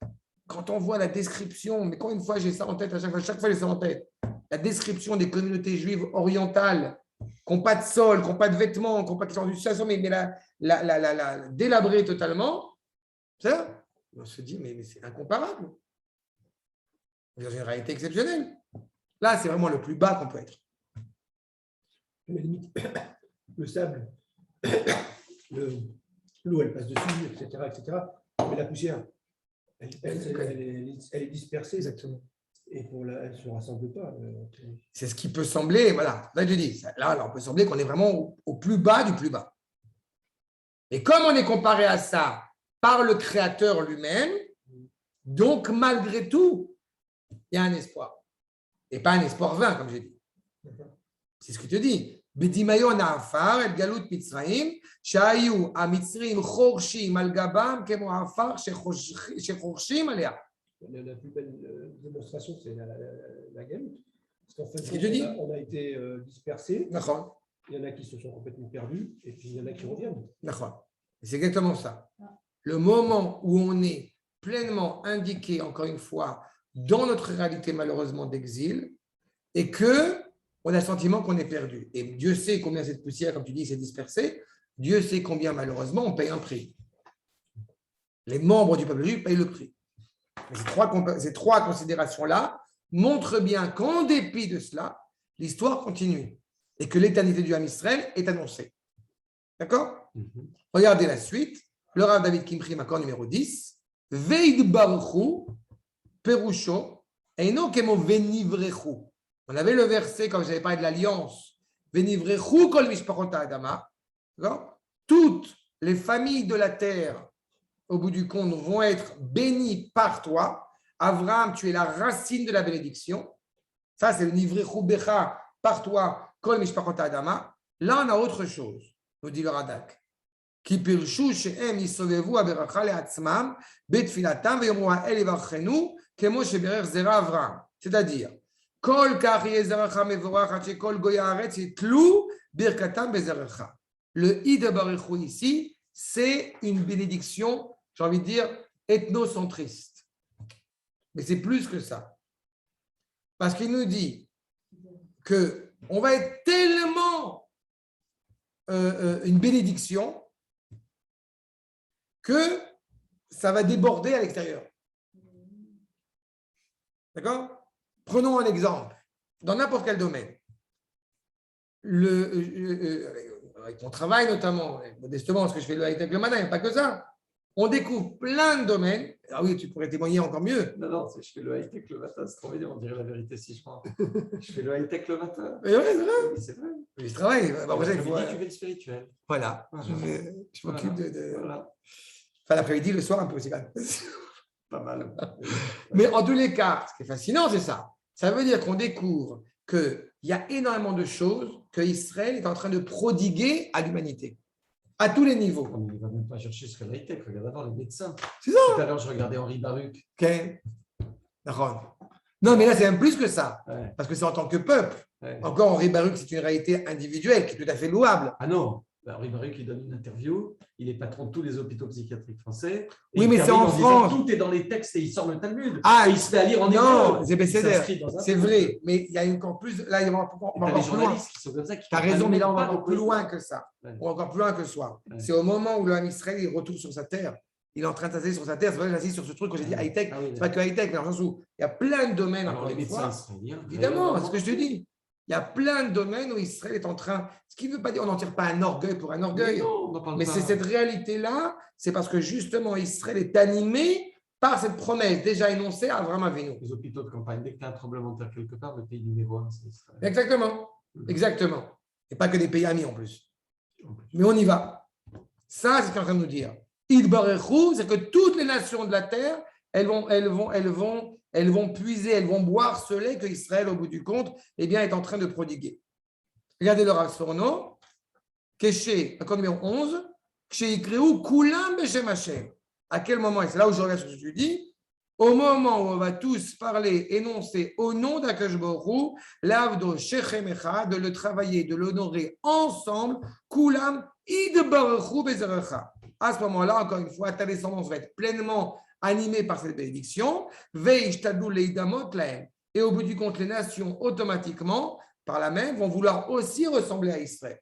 Quand on voit la description, mais quand une fois j'ai ça en tête, à chaque fois j'ai ça en tête, la description des communautés juives orientales qui n'ont pas de sol, qui n'ont pas de vêtements, qui n'ont pas de situation, mais la délabrée totalement, ça, on se dit, mais c'est incomparable. Dans une réalité exceptionnelle. Là, c'est vraiment le plus bas qu'on peut être. Mais limite, le sable, l'eau, elle passe dessus, etc. Mais la poussière, elle est dispersée. Exactement. Et elle ne se rassemble pas. C'est ce qui peut sembler, voilà, là je dis, là on peut sembler qu'on est vraiment au plus bas du plus bas. Et comme on est comparé à ça par le Créateur lui-même, donc malgré tout, il y a un espoir. Et pas un espoir vain, comme j'ai dit. C'est ce que tu dis. Bedimayon afar el galut mitzraim, shayu amitzrim chorshim al gabam kemo afar shechorshim alea. La plus belle démonstration, c'est la galoute. Parce qu'en fait, ce que je dis. On a été dispersés. D'accord. Il y en a qui se sont complètement perdus, et puis il y en a qui reviennent. D'accord. C'est exactement ça. Le moment où on est pleinement indiqué, encore une fois, dans notre réalité malheureusement d'exil, et que on a le sentiment qu'on est perdu. Et Dieu sait combien cette poussière, comme tu dis, s'est dispersée. Dieu sait combien malheureusement on paye un prix. Les membres du peuple juif payent le prix. Ces trois considérations-là montrent bien qu'en dépit de cela, l'histoire continue et que l'éternité du Ham Israël est annoncée. D'accord? Regardez la suite. Le Rav David Kimchi, accord numéro 10. Veid Baruchu, Perusho, Eino Kemo Venivrechu. On avait le verset, quand j'avais parlé de l'alliance, Venivrechu Kol Mishpachot Adama. Toutes les familles de la terre, au bout du compte, vont être bénies par toi. Abraham, tu es la racine de la bénédiction. Ça, c'est le Nivrechu Becha, par toi, Kol Mishpachot Adama. Là, on a autre chose, nous dit le Radak. Qui pirshu shehem yisovevu aberacha leatzmam betfilatam veyomru ha'el yivarchenu kemo sheberer zera Avraham. C'est-à-dire, kol kach yezeracha mevorach ad shekol goy haaretz yitlu birkatam bezerecha. Le Id Baruchu ici, c'est une bénédiction, j'ai envie de dire, ethnocentriste. Mais c'est plus que ça. Parce qu'il nous dit qu'on va être tellement une bénédiction que ça va déborder à l'extérieur. D'accord ? Prenons un exemple. Dans n'importe quel domaine. Avec mon travail notamment, modestement, parce que je fais le high-tech le matin, il n'y a pas que ça. On découvre plein de domaines. Ah oui, tu pourrais témoigner encore mieux. Non, je fais le high-tech le matin, c'est trop bien, on dirait la vérité si je prends. Je fais le high-tech le matin. Mais ouais, c'est vrai. Oui, c'est vrai. Je travaille. Tu fais le spirituel. Voilà. Voilà. Je m'occupe de. Voilà. Enfin, l'après-midi, le soir, un peu aussi quand même. Pas mal. Mais en tous les cas, ce qui est fascinant, c'est ça. Ça veut dire qu'on découvre qu'il y a énormément de choses que Israël est en train de prodiguer à l'humanité, à tous les niveaux. On ne va même pas chercher ce que l'high-tech. Regarde d'abord les médecins. C'est ça. Tout à l'heure, je regardais Henri Baruch. Ok. D'accord. Non, mais là, c'est même plus que ça. Ouais. Parce que c'est en tant que peuple. Ouais. Encore, Henri Baruch, c'est une réalité individuelle qui est tout à fait louable. Ah non, Henri Baruch, il donne une interview. Il est patron de tous les hôpitaux psychiatriques français. Et Oui, il mais c'est termine en disant, France. Tout est dans les textes et il sort le Talmud. Ah, Et il se fait à lire en non, hébreu. c'est Il s'inscrit dans un c'est Talmud. vrai. Mais il y a encore plus. Là, il va Et encore t'as des plus loin. journalistes qui sont comme ça. Tu as raison, mais là, on va encore plus beaucoup. loin que ça. Ouais. On va encore plus loin que soi. Ouais. C'est au moment où le Ham Israël il retourne sur sa terre. Il est en train de s'asseoir sur sa terre. C'est vrai que j'assiste sur ce truc quand j'ai dit high-tech. Ah oui, C'est pas que high-tech, mais dans le sens où il y a plein de domaines, alors encore les une médecins fois. israéliens. Évidemment, c'est ce que je te dis. Il y a plein de domaines où Israël est en train. Ce qui ne veut pas dire qu'on n'en tire pas un orgueil pour un orgueil. Non, on n'en parle Mais pas. c'est cette réalité-là, c'est parce que justement Israël est animé par cette promesse déjà énoncée à Abraham Avinu. Les hôpitaux de campagne, dès que tu as un tremblement de terre quelque part, le pays numéro 1, c'est Israël. Exactement, exactement. Et pas que des pays amis en plus. En plus. Mais on y va. Ça, c'est ce qu'il est en train de nous dire. Idbarechu, c'est que toutes les nations de la terre, elles vont puiser, elles vont boire ce lait que Israël, au bout du compte, eh bien, est en train de prodiguer. Regardez le Rav Sforno, Keshe, accord numéro 11, Ksheikreou Kulam Beshem Hashem. À quel moment, et c'est là où je regarde ce que je dis, au moment où on va tous parler, énoncer au nom d'Akadosh Baruch Hu, l'avdo Shechem Echad, de le travailler, de l'honorer ensemble, Kulam Idbarechu Bezerecha. À ce moment-là, encore une fois, ta descendance va être pleinement animée par cette bénédiction. Veishtadou leidamot lahem. Et au bout du compte, les nations, automatiquement, par la même, vont vouloir aussi ressembler à Israël.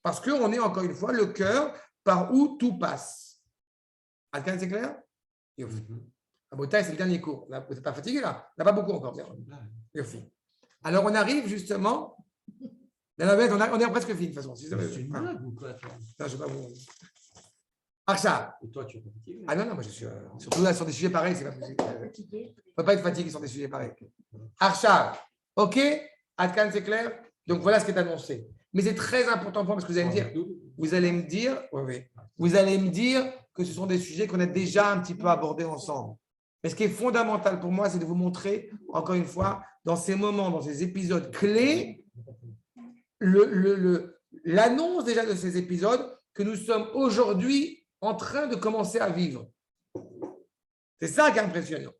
Parce qu'on est, encore une fois, le cœur par où tout passe. Alcan, c'est clair? Abotai, c'est le dernier cours. Vous n'êtes pas fatigué là? On n'a pas beaucoup encore. Yofi. Alors, on arrive justement. On est presque fini de toute façon. C'est une blague ou quoi? Non, je ne sais pas vous. Archa. Et toi, tu es pas fatigué? Ah non, moi je suis. Surtout là, sur des sujets pareils, c'est pas possible. On ne peut pas être fatigué sur des sujets pareils. Archa. OK? Alcan, c'est clair? Donc voilà ce qui est annoncé. Mais c'est très important parce que vous allez me dire. Vous allez me dire que ce sont des sujets qu'on a déjà un petit peu abordés ensemble. Mais ce qui est fondamental pour moi, c'est de vous montrer, encore une fois, dans ces moments, dans ces épisodes clés, l'annonce déjà de ces épisodes que nous sommes aujourd'hui en train de commencer à vivre. C'est ça qui est impressionnant.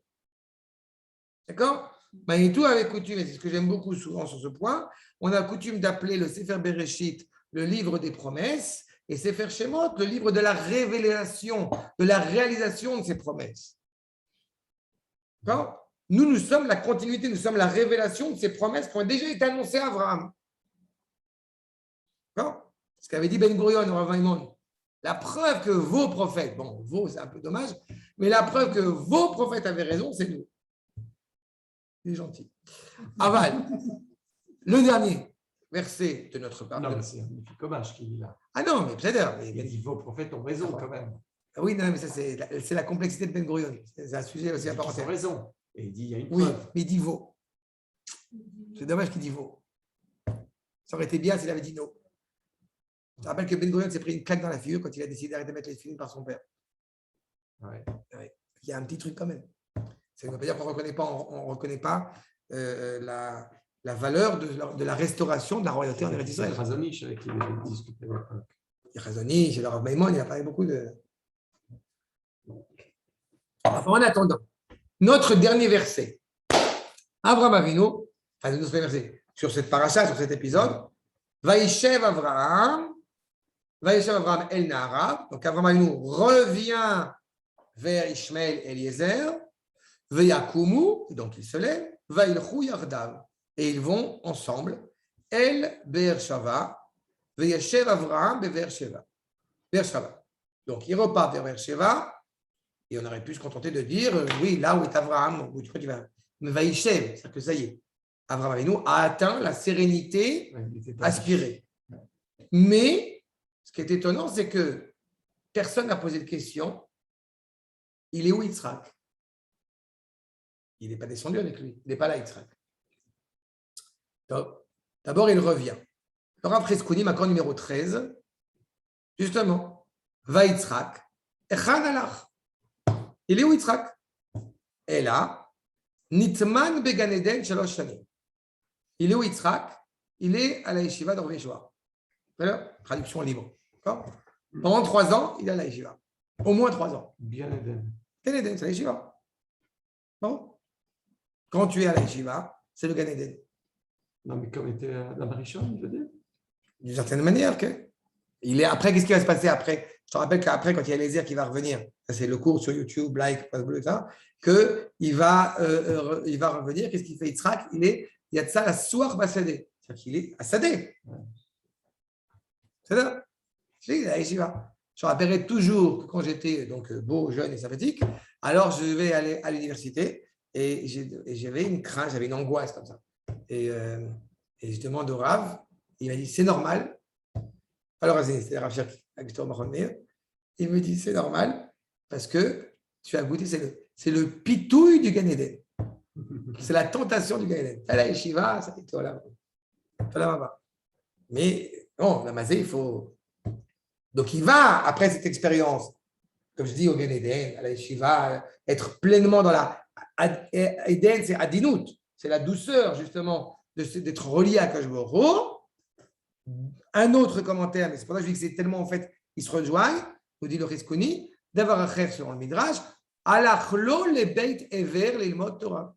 D'accord? Manitou avait coutume, et c'est ce que j'aime beaucoup souvent sur ce point, on a coutume d'appeler le Sefer Bereshit le livre des promesses et Sefer Shemot le livre de la révélation, de la réalisation de ces promesses. D'accord? Nous sommes la continuité, nous sommes la révélation de ces promesses qui ont déjà été annoncées à Abraham. D'accord? Ce qu'avait dit Ben Gurion au Rav Maimon. La preuve que vos prophètes, bon, vos, c'est un peu dommage, mais la preuve que vos prophètes avaient raison, c'est nous. Il est gentil. Aval. Le dernier. verset de notre part. Non, mais c'est un magnifique hommage qu'il dit là. Ah non, mais peut-être. Il dit vos prophètes ont raison quand même. Oui, non, mais ça, c'est la complexité de Ben Gurion. C'est un sujet aussi à part Ils ont entière. raison. Et il dit il y a une Oui, preuve. mais il dit veau. C'est dommage qu'il dit veau. Ça aurait été bien s'il avait dit non. Je te rappelle que Ben Gurion s'est pris une claque dans la figure quand il a décidé d'arrêter de mettre les films par son père. Ouais. Il y a un petit truc quand même. Ça ne veut pas dire qu'on ne reconnaît pas la valeur de la restauration de la royauté en Eretz C'est Israël. Razonich avec qui il avait discuté à l'époque. Il y a Razonich, il y a le Rav Maimon, il a parlé beaucoup de. Enfin, en attendant, notre dernier verset, Abraham Avinu, enfin, notre dernier verset, sur cette paracha, sur cet épisode, Vaïshev Abraham El Naharav, donc Abraham Avinu revient vers Ishmael et Eliezer, Veyakumu, donc il se lève, Vailchu Yardav, et ils vont ensemble, El Beersheva, Veyeshev Avraham Beersheva. Donc il repart vers Beersheva, et on aurait pu se contenter de dire, oui, là où est Avraham, donc, tu crois qu'il va. Mais Vaïshev, c'est-à-dire que ça y est, Abraham Avinu a atteint la sérénité aspirée. Mais ce qui est étonnant, c'est que personne n'a posé de question. Il est où Yitzhak? Il n'est pas descendu avec lui. Il n'est pas là, Yitzhak. D'abord, il revient. Alors après Skounim, accord numéro 13, justement, va Yitzhak, Echan alach. Il est où Yitzhak? Et là, Nitman began Eden shalosh shanim. Il est où Yitzhak? Il est à la yeshiva d'Orve Yeshua. Traduction libre. D'accord? Pendant 3 ans, il est à la yeshiva. Au moins 3 ans. Bien Eden. Gan Eden, c'est la yeshiva. Bon. Quand tu es à la yeshiva, c'est le Gan Eden. Non, mais comme était la Marichon, je veux dire. D'une certaine manière, que il est après, qu'est-ce qui va se passer après? Je te rappelle qu'après, quand il y a Eliezer qui va revenir, ça c'est le cours sur YouTube, like, qu'il va revenir. Qu'est-ce qu'il fait Yitzhak? Il y a de ça la soir basadé. C'est-à-dire qu'il est à Sadé. C'est là. Il est à Yeshiva. Je rappellerai toujours que quand j'étais donc beau, jeune et sympathique, alors je vais aller à l'université et j'avais une crainte, j'avais une angoisse comme ça. Et je demande au Rav, il m'a dit c'est normal. Alors c'est le Rav Cherki, il me dit c'est normal parce que tu as goûté, c'est le pitouille du Gan Eden. C'est la tentation du Gan Eden. À la Yeshiva, ça fait tout là. Mais non, la Mazé, il faut. Donc il va, après cette expérience, comme je dis au Gan Eden, à la Yeshiva, être pleinement dans la. Eden, c'est Adinout, c'est la douceur justement d'être relié à Kajboro. Un autre commentaire, mais c'est pour ça que je dis que c'est tellement en fait, ils se rejoignent, nous dit le Rizkoni, d'avoir un frère selon le Midrash, Alachlo le Beit Ever l'ilmod Torah.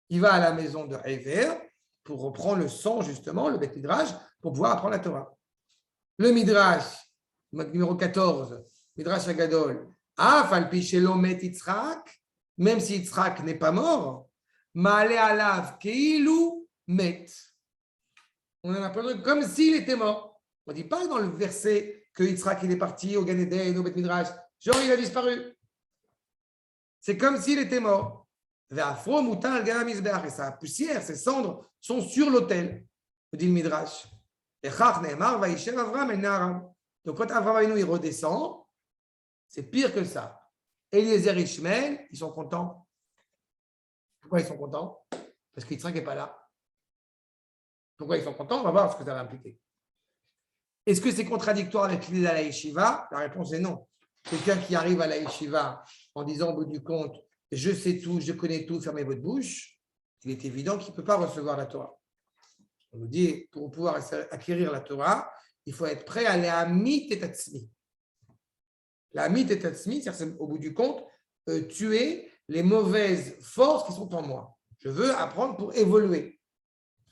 Il va à la maison de Ever pour reprendre le son justement, le Beit Midrash, pour pouvoir apprendre la Torah. Le Midrash, numéro 14, Midrash Agadol, Afal Pichelo Met Yitzhak, même si Yitzhak n'est pas mort, Ma'ale Alav Keilu Met. On en a parlé comme s'il était mort. On ne dit pas dans le verset que Yitzhak il est parti au Gan Eden, au Beit Midrash, genre il a disparu. C'est comme s'il était mort. Et sa poussière, ses cendres sont sur l'autel, dit le Midrash. Donc quand Avraham il redescend, c'est pire que ça. Eliezer et Ishmael, ils sont contents. Pourquoi ils sont contents? Parce qu'Yitzhak n'est pas là. Pourquoi ils sont contents? On va voir ce que ça va impliquer. Est-ce que c'est contradictoire avec l'idée à la yeshiva? La réponse est non. Quelqu'un qui arrive à la yeshiva en disant au bout du compte, je sais tout, je connais tout, fermez votre bouche, il est évident qu'il ne peut pas recevoir la Torah. On nous dit, pour pouvoir acquérir la Torah, il faut être prêt à aller à mit et tatsmi. La mit et tatsmi, c'est-à-dire au bout du compte, tuer les mauvaises forces qui sont en moi. Je veux apprendre pour évoluer.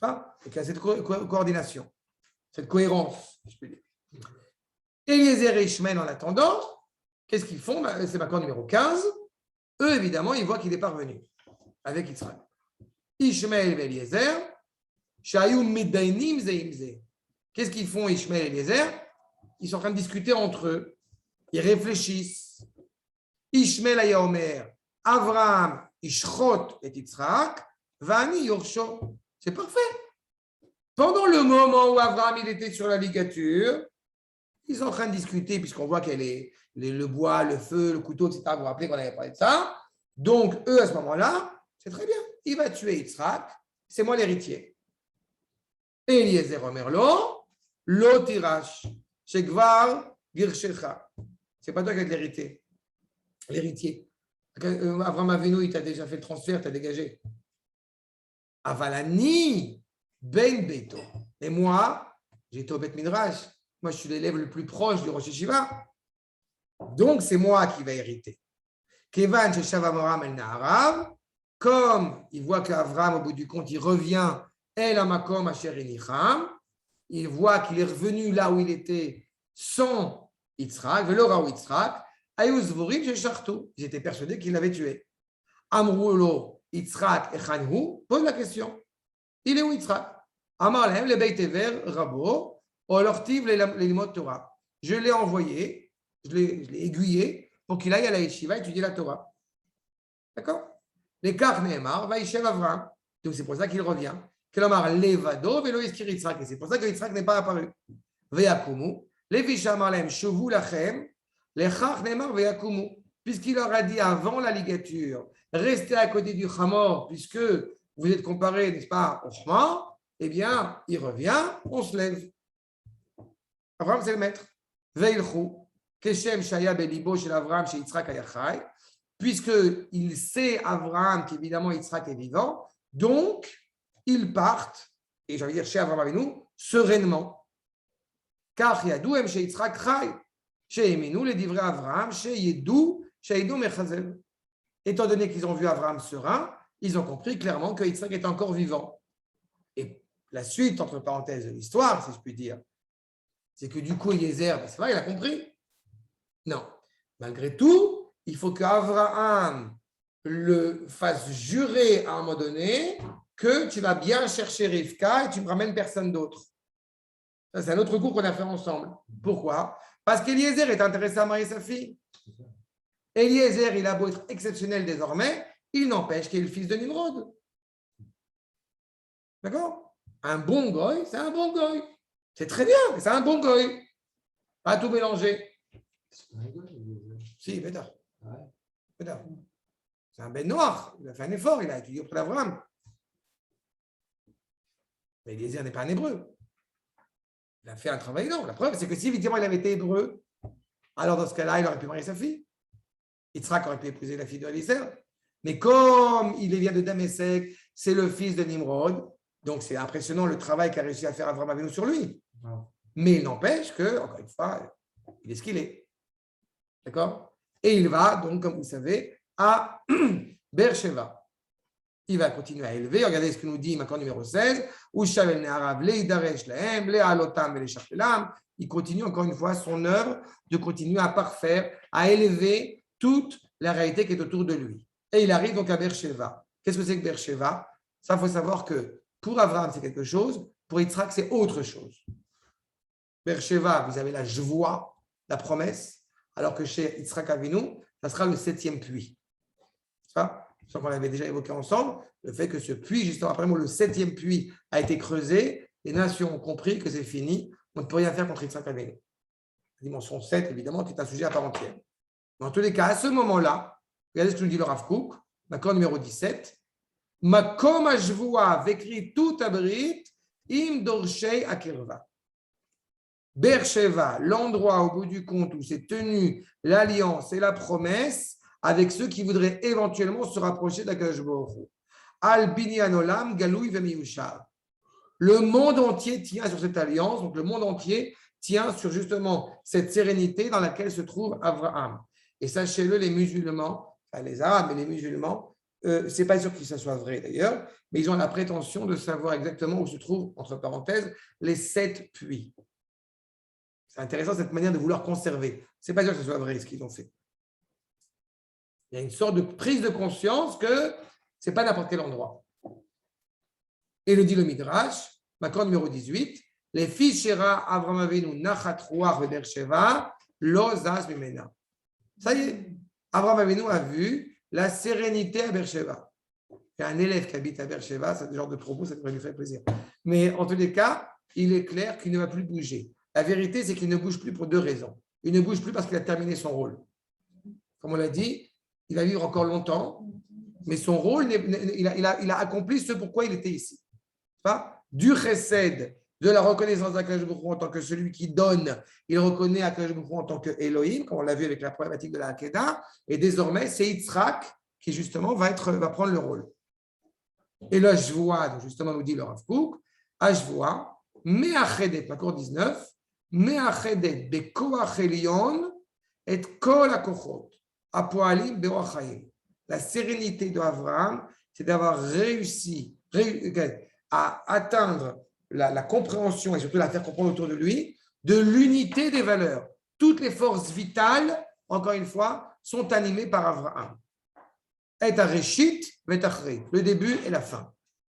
Donc il y a cette coordination, cette cohérence, je peux dire. Eliezer et Ishmael, en attendant, qu'est-ce qu'ils font? C'est l'accord numéro 15. Eux, évidemment, ils voient qu'il est parvenu avec Israël. Ishmael et Eliezer, Shayum Midainim Zeimze. Qu'est-ce qu'ils font, Ishmael et Eliezer? Ils sont en train de discuter entre eux. Ils réfléchissent. Ishmael aya Omer, Avraham, Ishchot et Yitzhak, Vani Yorsho. C'est parfait. Pendant le moment où Abraham il était sur la ligature, ils sont en train de discuter, puisqu'on voit qu'il y a le bois, le feu, le couteau, etc. Vous vous rappelez qu'on avait parlé de ça. Donc, eux, à ce moment-là, c'est très bien. Il va tuer Yitzhak, c'est moi l'héritier. Et Eliezer Omer lo tirash, shekvar girshecha. C'est pas toi qui as l'héritier. Abraham Avinu, il t'a déjà fait le transfert, t'as dégagé. Avalani ben beto. Et moi, j'étais au Bet Midrash. Moi, je suis l'élève le plus proche du Rosh Yeshiva. Donc, c'est moi qui vais hériter. Kevan sheshav Amoram el Naharav, comme il voit qu'Avraham, au bout du compte, il revient El Amakom Asher Enicham, il voit qu'il est revenu là où il était sans Yitzhak, Velora Yitzhak, Ayuz Vorim Shechartu. J'étais persuadé qu'il l'avait tué. Amrulo Yitzhak Echanhu, pose la question. Il est où Yitzhak? Amarlem, le Beit Ever, Rabo, Olortiv, les Limot Torah. Je l'ai envoyé, je l'ai aiguillé pour qu'il aille à la Yeshiva étudier la Torah. D'accord? Les Kach Nehemar, Vaïshev Avram. Donc c'est pour ça qu'il revient. Kelomar Levado, Velo Iskir Yitzhak. Et c'est pour ça que Yitzhak n'est pas apparu. Veyakumu, Levisha Amarlem, Shuvu Lachem, les Kach Nehemar, Veyakumu. Puisqu'il leur a dit avant la ligature, restez à côté du Hamor, puisque vous êtes comparés, n'est-ce pas, au Hamor, eh bien, il revient, on se lève. Abraham, c'est le maître. Veilchou, Keshem Shaya Belibo chez Abraham, chez Yitzhak Ayachai, puisqu'il sait, Abraham, qu'évidemment Yitzhak est vivant, donc ils partent, et j'ai envie de dire chez Abraham Avinu, sereinement. Car Yadouem chez Yitzhak Chai, chez Eminu, les livrés Abraham, chez Yedou, chez Yedou Mechazel. Étant donné qu'ils ont vu Abraham serein, ils ont compris clairement que Yitzhak est encore vivant. Et la suite, entre parenthèses, de l'histoire, si je puis dire, c'est que du coup, Eliezer, c'est vrai, il a compris. Non. Malgré tout, il faut qu'Abraham le fasse jurer à un moment donné que tu vas bien chercher Rivka et tu ne me ramènes personne d'autre. Ça, c'est un autre cours qu'on a fait ensemble. Pourquoi? Parce qu'Eliezer est intéressé à marier sa fille. Eliezer, il a beau être exceptionnel désormais, il n'empêche qu'il est le fils de Nimrod. D'accord? Un bon goy, c'est un bon goy. C'est très bien, mais c'est un bon goy. Pas tout mélanger. Si, Bédard. C'est un ben noir. Il a fait un effort, il a étudié auprès d'Abraham. Mais Eliezer n'est pas un hébreu. Il a fait un travail énorme. La preuve, c'est que si effectivement il avait été hébreu, alors dans ce cas-là, il aurait pu marier sa fille. Yitzhak aurait pu épouser la fille de Eliezer. Mais comme il vient de Damesek, c'est le fils de Nimrod, donc c'est impressionnant le travail qu'a réussi à faire Abraham Avinu sur lui. Mais il n'empêche que, encore une fois, il est ce qu'il est. D'accord? Et il va, donc, comme vous savez, à Beersheba. Il va continuer à élever. Regardez ce que nous dit maintenant numéro 16. Il continue encore une fois son œuvre de continuer à parfaire, à élever toute la réalité qui est autour de lui. Et il arrive donc à Beersheba. Qu'est-ce que c'est que Beersheba? Ça, il faut savoir que pour Abraham, c'est quelque chose. Pour Yitzhak, c'est autre chose. Beersheba, vous avez la joie, la promesse, alors que chez Yitzhak Avinu, ça sera le 7e puits. Ça, je qu'on l'avait déjà évoqué ensemble, le fait que ce puits, justement après le 7e puits a été creusé, les nations ont compris que c'est fini, on ne peut rien faire contre Yitzhak Avinu. La dimension 7, évidemment, qui est un sujet à part entière. Mais en tous les cas, à ce moment-là, regardez ce que nous dit le Rav Kook, d'accord, numéro 17, Makom Ashvua vekri tout abrit im dorshei akirva. Beersheva, l'endroit au bout du compte où s'est tenue l'alliance et la promesse avec ceux qui voudraient éventuellement se rapprocher d'Akadosh Baruch Hu. Al binyan olam galui v'miyushar. Le monde entier tient sur cette alliance, donc le monde entier tient sur justement cette sérénité dans laquelle se trouve Abraham. Et sachez-le, les musulmans, enfin les Arabes et les musulmans, c'est pas sûr que ça soit vrai d'ailleurs, mais ils ont la prétention de savoir exactement où se trouvent, entre parenthèses, les 7 puits. C'est intéressant cette manière de vouloir conserver. C'est pas sûr que ce soit vrai ce qu'ils ont fait. Il y a une sorte de prise de conscience que c'est pas n'importe quel endroit. Et le dit le Midrash, Makor numéro 18, les fils Shera Avraham Avinu Nachat Ruach Beersheva Lo Zaz Mimena. Ça y est, Avraham Avinu a vu la sérénité à Beersheva. Il y a un élève qui habite à Beersheba, c'est ce genre de propos, ça devrait lui faire plaisir. Mais en tous les cas, il est clair qu'il ne va plus bouger. La vérité, c'est qu'il ne bouge plus pour deux raisons. Il ne bouge plus parce qu'il a terminé son rôle. Comme on l'a dit, il va vivre encore longtemps, mais son rôle, il a accompli ce pourquoi il était ici. Pas du chesed, de la reconnaissance d'Akadosh Baruch Hu en tant que celui qui donne, il reconnaît Akadosh Baruch Hu en tant que Elohim, comme on l'a vu avec la problématique de la Hakeda, et désormais, c'est Yitzhak qui justement va prendre le rôle. Et là, je vois, donc justement, nous dit le Rav Kook, je vois, Me'achedet, la cour 19, Me'achedet bekoach elyon et kol hakochot, apoalim be'orach hayim. La sérénité d'Abraham, c'est d'avoir réussi à atteindre la compréhension et surtout la faire comprendre autour de lui de l'unité des valeurs. Toutes les forces vitales, encore une fois, sont animées par Abraham. Et Areshit, Vetachri, le début et la fin.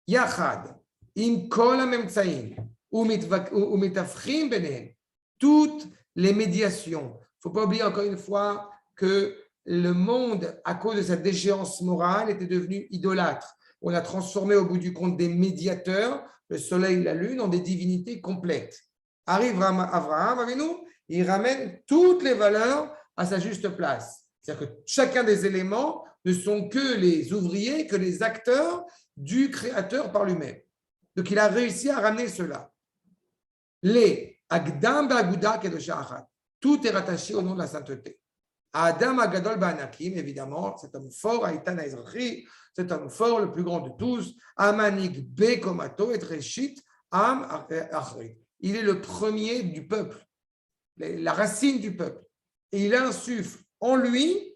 Yachad, im kol hamemtsaim, umitafchim benehem. Toutes les médiations. Il ne faut pas oublier encore une fois que le monde, à cause de sa déchéance morale, était devenu idolâtre. On a transformé au bout du compte des médiateurs, le soleil, la lune, en des divinités complètes. Arrive Abraham avec nous, il ramène toutes les valeurs à sa juste place. C'est-à-dire que chacun des éléments ne sont que les ouvriers, que les acteurs du Créateur par lui-même. Donc il a réussi à ramener cela. Les Agdam Ba'aguda Kedosha Achat. Tout est rattaché au nom de la sainteté. Adam Agadol Ba'anakim, évidemment, cet homme fort, Haïtan Ezrachi, cet homme fort, le plus grand de tous, Amanik Bekomato et Reshit Am Achri. Il est le premier du peuple, la racine du peuple. Et il insuffle en lui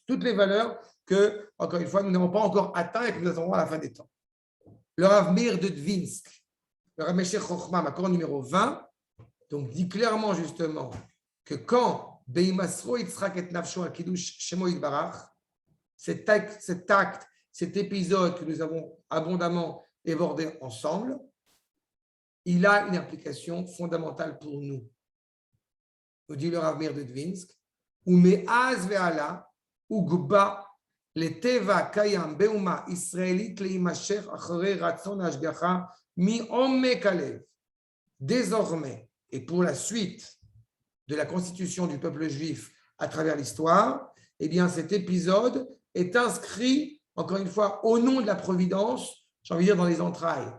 toutes les valeurs que, encore une fois, nous n'avons pas encore atteint et que nous attendrons à la fin des temps. Le Rav Meir de Dvinsk, le Rav Meshech Chochma, accord numéro 20, donc dit clairement justement que quand Beimasro Yitzhak et Nafsho Akidush Shemo Yitbarach, cet acte, cet épisode que nous avons abondamment évoqué ensemble, il a une implication fondamentale pour nous. Nous dit le Rav Meir de Dvinsk, ou me'az ve'ala, ou gba, le teva kayam be'uma israélite le'imashech achere ratzon hashgacha mi omek alev. Désormais, et pour la suite de la constitution du peuple juif à travers l'histoire, eh bien cet épisode est inscrit, encore une fois, au nom de la providence, j'ai envie de dire dans les entrailles.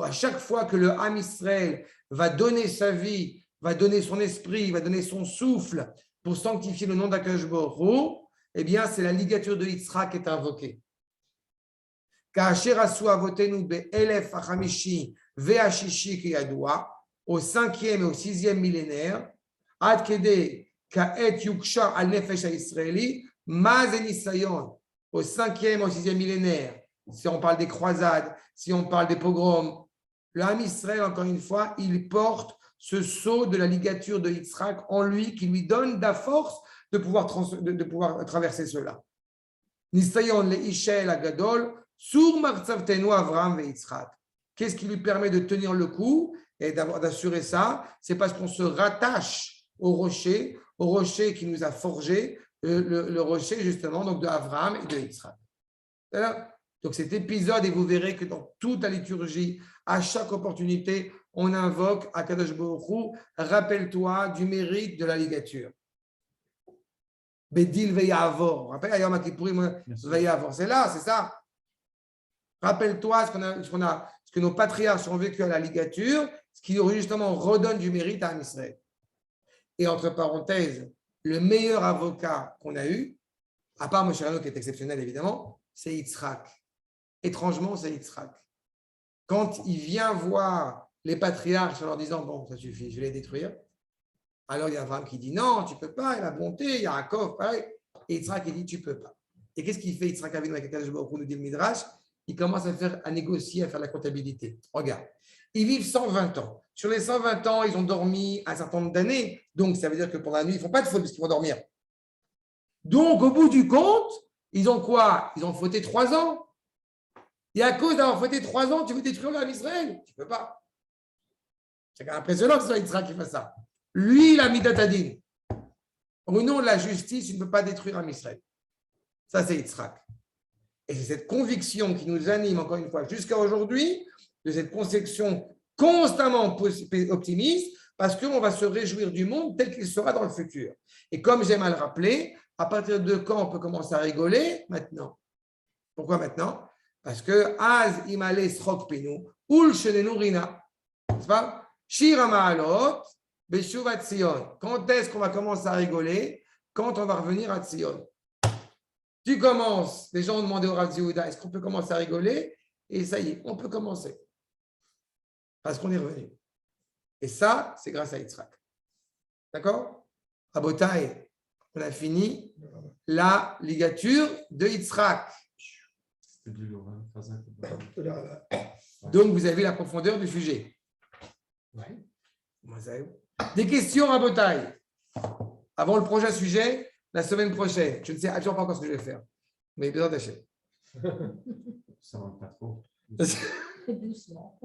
À chaque fois que le Ham Israël va donner sa vie, va donner son esprit, va donner son souffle pour sanctifier le nom d'Akadosh Baruch Hu, eh bien c'est la ligature de Yitzhak qui est invoquée. Ka'asher asu avotenu be'elef hachamishi ve'ashishi kiyadua, au 5e et au 6e millénaire, ad kede ka'et yuksha al nefesh ha'israeli, mazen isayon, au 5e et au 6e millénaire. Si on parle des croisades, si on parle des pogroms, le Ham Israël, encore une fois, il porte ce sceau de la ligature de Yitzhak en lui qui lui donne la force de pouvoir traverser cela. Nisayon le Ishel Agadol, sur Martzavtenu Avram ve Yitzhak. Qu'est-ce qui lui permet de tenir le coup et d'assurer ça? C'est parce qu'on se rattache au rocher qui nous a forgé, le rocher justement donc de Avram et de Yitzhak. Donc cet épisode, et vous verrez que dans toute la liturgie, à chaque opportunité, on invoque Akadosh Baruch Hu, rappelle-toi du mérite de la ligature. Bedil Veyavor. Rappelle Ayom Kippourim Veyavor. C'est là, c'est ça. Rappelle-toi ce que nos patriarches ont vécu à la ligature, ce qui justement redonne du mérite à Am Israël. Et entre parenthèses, le meilleur avocat qu'on a eu, à part Moshe Rabbeinu qui est exceptionnel évidemment, c'est Yitzhak. Étrangement, c'est Yitzhak. Quand il vient voir les patriarches en leur disant « Bon, ça suffit, je vais les détruire », alors il y a Abraham qui dit « Non, tu ne peux pas, il y a la bonté, il y a Yaakov, pareil. » Et Yitzhak il dit « Tu ne peux pas. » Et qu'est-ce qu'il fait Yitzhak Avinu avec Akadosh Baruch Hu, nous dit le Midrash? Il commence à négocier, à faire la comptabilité. Regarde, ils vivent 120 ans. Sur les 120 ans, ils ont dormi un certain nombre d'années. Donc, ça veut dire que pendant la nuit, ils ne font pas de faute parce qu'ils vont dormir. Donc, au bout du compte, ils ont quoi? Ils ont fauté 3 ans. Et à cause d'avoir fauté 3 ans, tu veux détruire l'Am Israël? Tu ne peux pas. C'est quand même impressionnant que ce soit Yitzhak qui fasse ça. Lui, il a mis Datadin. Au nom de la justice, il ne peut pas détruire l'Am Israël. Ça, c'est Yitzhak. Et c'est cette conviction qui nous anime, encore une fois, jusqu'à aujourd'hui, de cette conception constamment optimiste, parce qu'on va se réjouir du monde tel qu'il sera dans le futur. Et comme j'aime à le rappeler, à partir de quand on peut commencer à rigoler? Maintenant. Pourquoi maintenant? Parce que Az imale srok pinu, ul shenenu rina. C'est pas? Shir ma'alot, beshuvat Tzion. Quand est-ce qu'on va commencer à rigoler? Quand on va revenir à Tzion. Tu commences, les gens ont demandé au Rav Yehuda, est-ce qu'on peut commencer à rigoler? Et ça y est, on peut commencer. Parce qu'on est revenu. Et ça, c'est grâce à Yitzhak. D'accord? Rabotai, on a fini la ligature de Yitzhak. Donc, vous avez la profondeur du sujet. Des questions, Rabotai? Avant le prochain sujet, la semaine prochaine. Je ne sais absolument pas encore ce que je vais faire. Mais besoin d'acheter. Ça ne va pas trop. Très doucement.